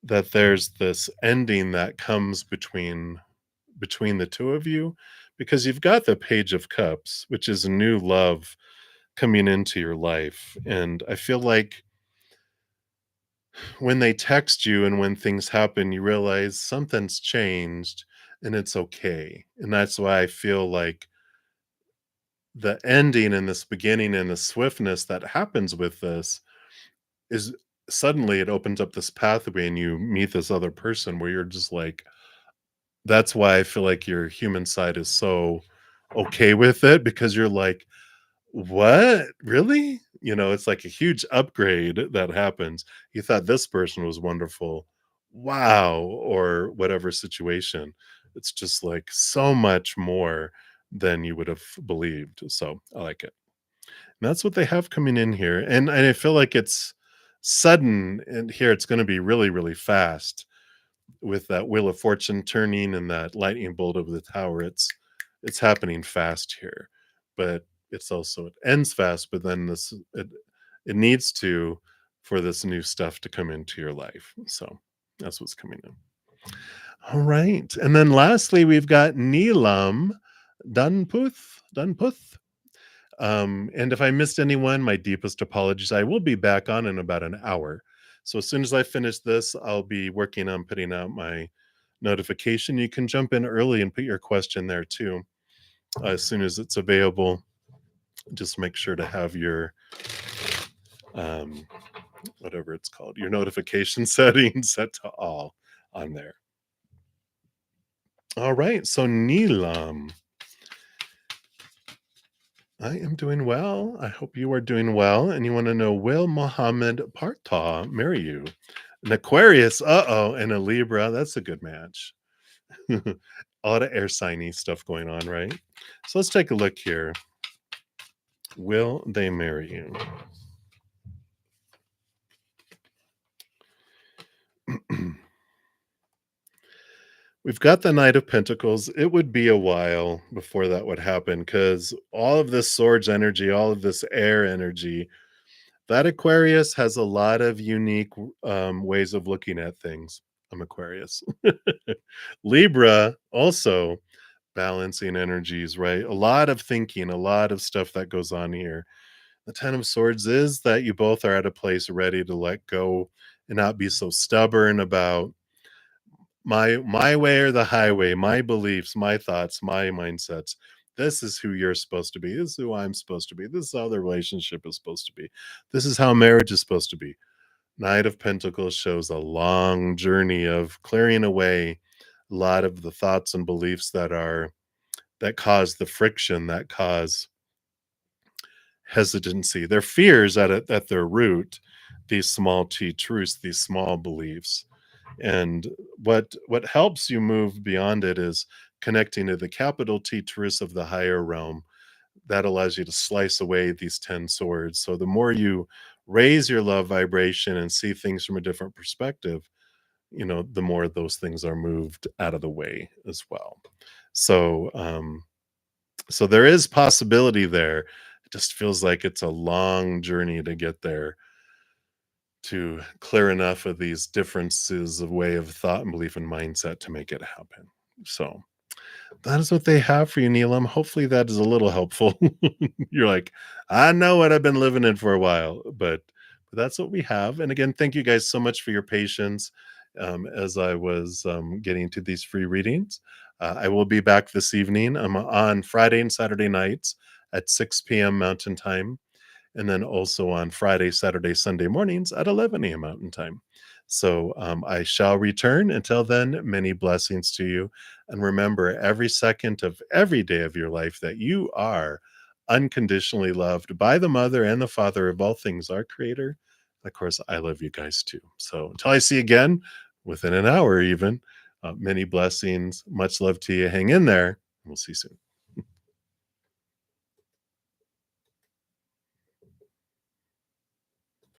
that there's this ending that comes between the two of you, because you've got the Page of Cups, which is new love coming into your life. And I feel like when they text you and when things happen, you realize something's changed and it's okay. And that's why I feel like the ending and this beginning and the swiftness that happens with this is suddenly it opens up this pathway and you meet this other person where you're just like, that's why I feel like your human side is so okay with it, because you're like, "What? Really?" It's like a huge upgrade that happens. You thought this person was wonderful. Wow, or whatever situation. It's just like so much more than you would have believed. So I like it. And that's what they have coming in here. And I feel like it's sudden, and here it's going to be really, really fast with that Wheel of Fortune turning and that lightning bolt over the tower. It's happening fast here, but it's also it ends fast. But then it needs to, for this new stuff to come into your life. So that's what's coming in. All right, and then lastly we've got Neelam Dunputh. And if I missed anyone, my deepest apologies. I will be back on in about an hour. So as soon as I finish this, I'll be working on putting out my notification. You can jump in early and put your question there too. As soon as it's available, just make sure to have your um, whatever it's called, your notification settings set to all on there. All right. So Neelam, I am doing well. I hope you are doing well. And you want to know, will Mohammed Partha marry you? An Aquarius, uh-oh, and a Libra. That's a good match. A lot of air signy stuff going on, right? So let's take a look here. Will they marry you? We've got the Knight of Pentacles. It would be a while before that would happen, because all of this swords energy, all of this air energy, that Aquarius has a lot of unique ways of looking at things. I'm Aquarius. Libra also balancing energies, right? A lot of thinking, a lot of stuff that goes on here. The Ten of Swords is that you both are at a place ready to let go and not be so stubborn about my way or the highway, my beliefs, my thoughts, my mindsets. This is who you're supposed to be. This is who I'm supposed to be. This is how the relationship is supposed to be. This is how marriage is supposed to be. Knight of Pentacles shows a long journey of clearing away a lot of the thoughts and beliefs that cause the friction, that cause hesitancy. Their fears at their root, these small t truths, these small beliefs. And what helps you move beyond it is connecting to the capital T truths of the higher realm. That allows you to slice away these 10 swords. So the more you raise your love vibration and see things from a different perspective, the more those things are moved out of the way as well. So there is possibility there. It just feels like it's a long journey to get there, to clear enough of these differences of way of thought and belief and mindset to make it happen. So that is what they have for you, Neelam. Hopefully that is a little helpful. You're like, I know what I've been living in for a while, but that's what we have. And again, thank you guys so much for your patience as I was getting to these free readings. I will be back this evening. I'm on Friday and Saturday nights at 6 p.m. Mountain Time. and then also on Friday, Saturday, Sunday mornings at 11 a.m. Mountain Time. So I shall return. Until then, many blessings to you. And remember, every second of every day of your life, that you are unconditionally loved by the mother and the father of all things, our creator. Of course, I love you guys too. So until I see you again, within an hour even, many blessings, much love to you. Hang in there. We'll see you soon.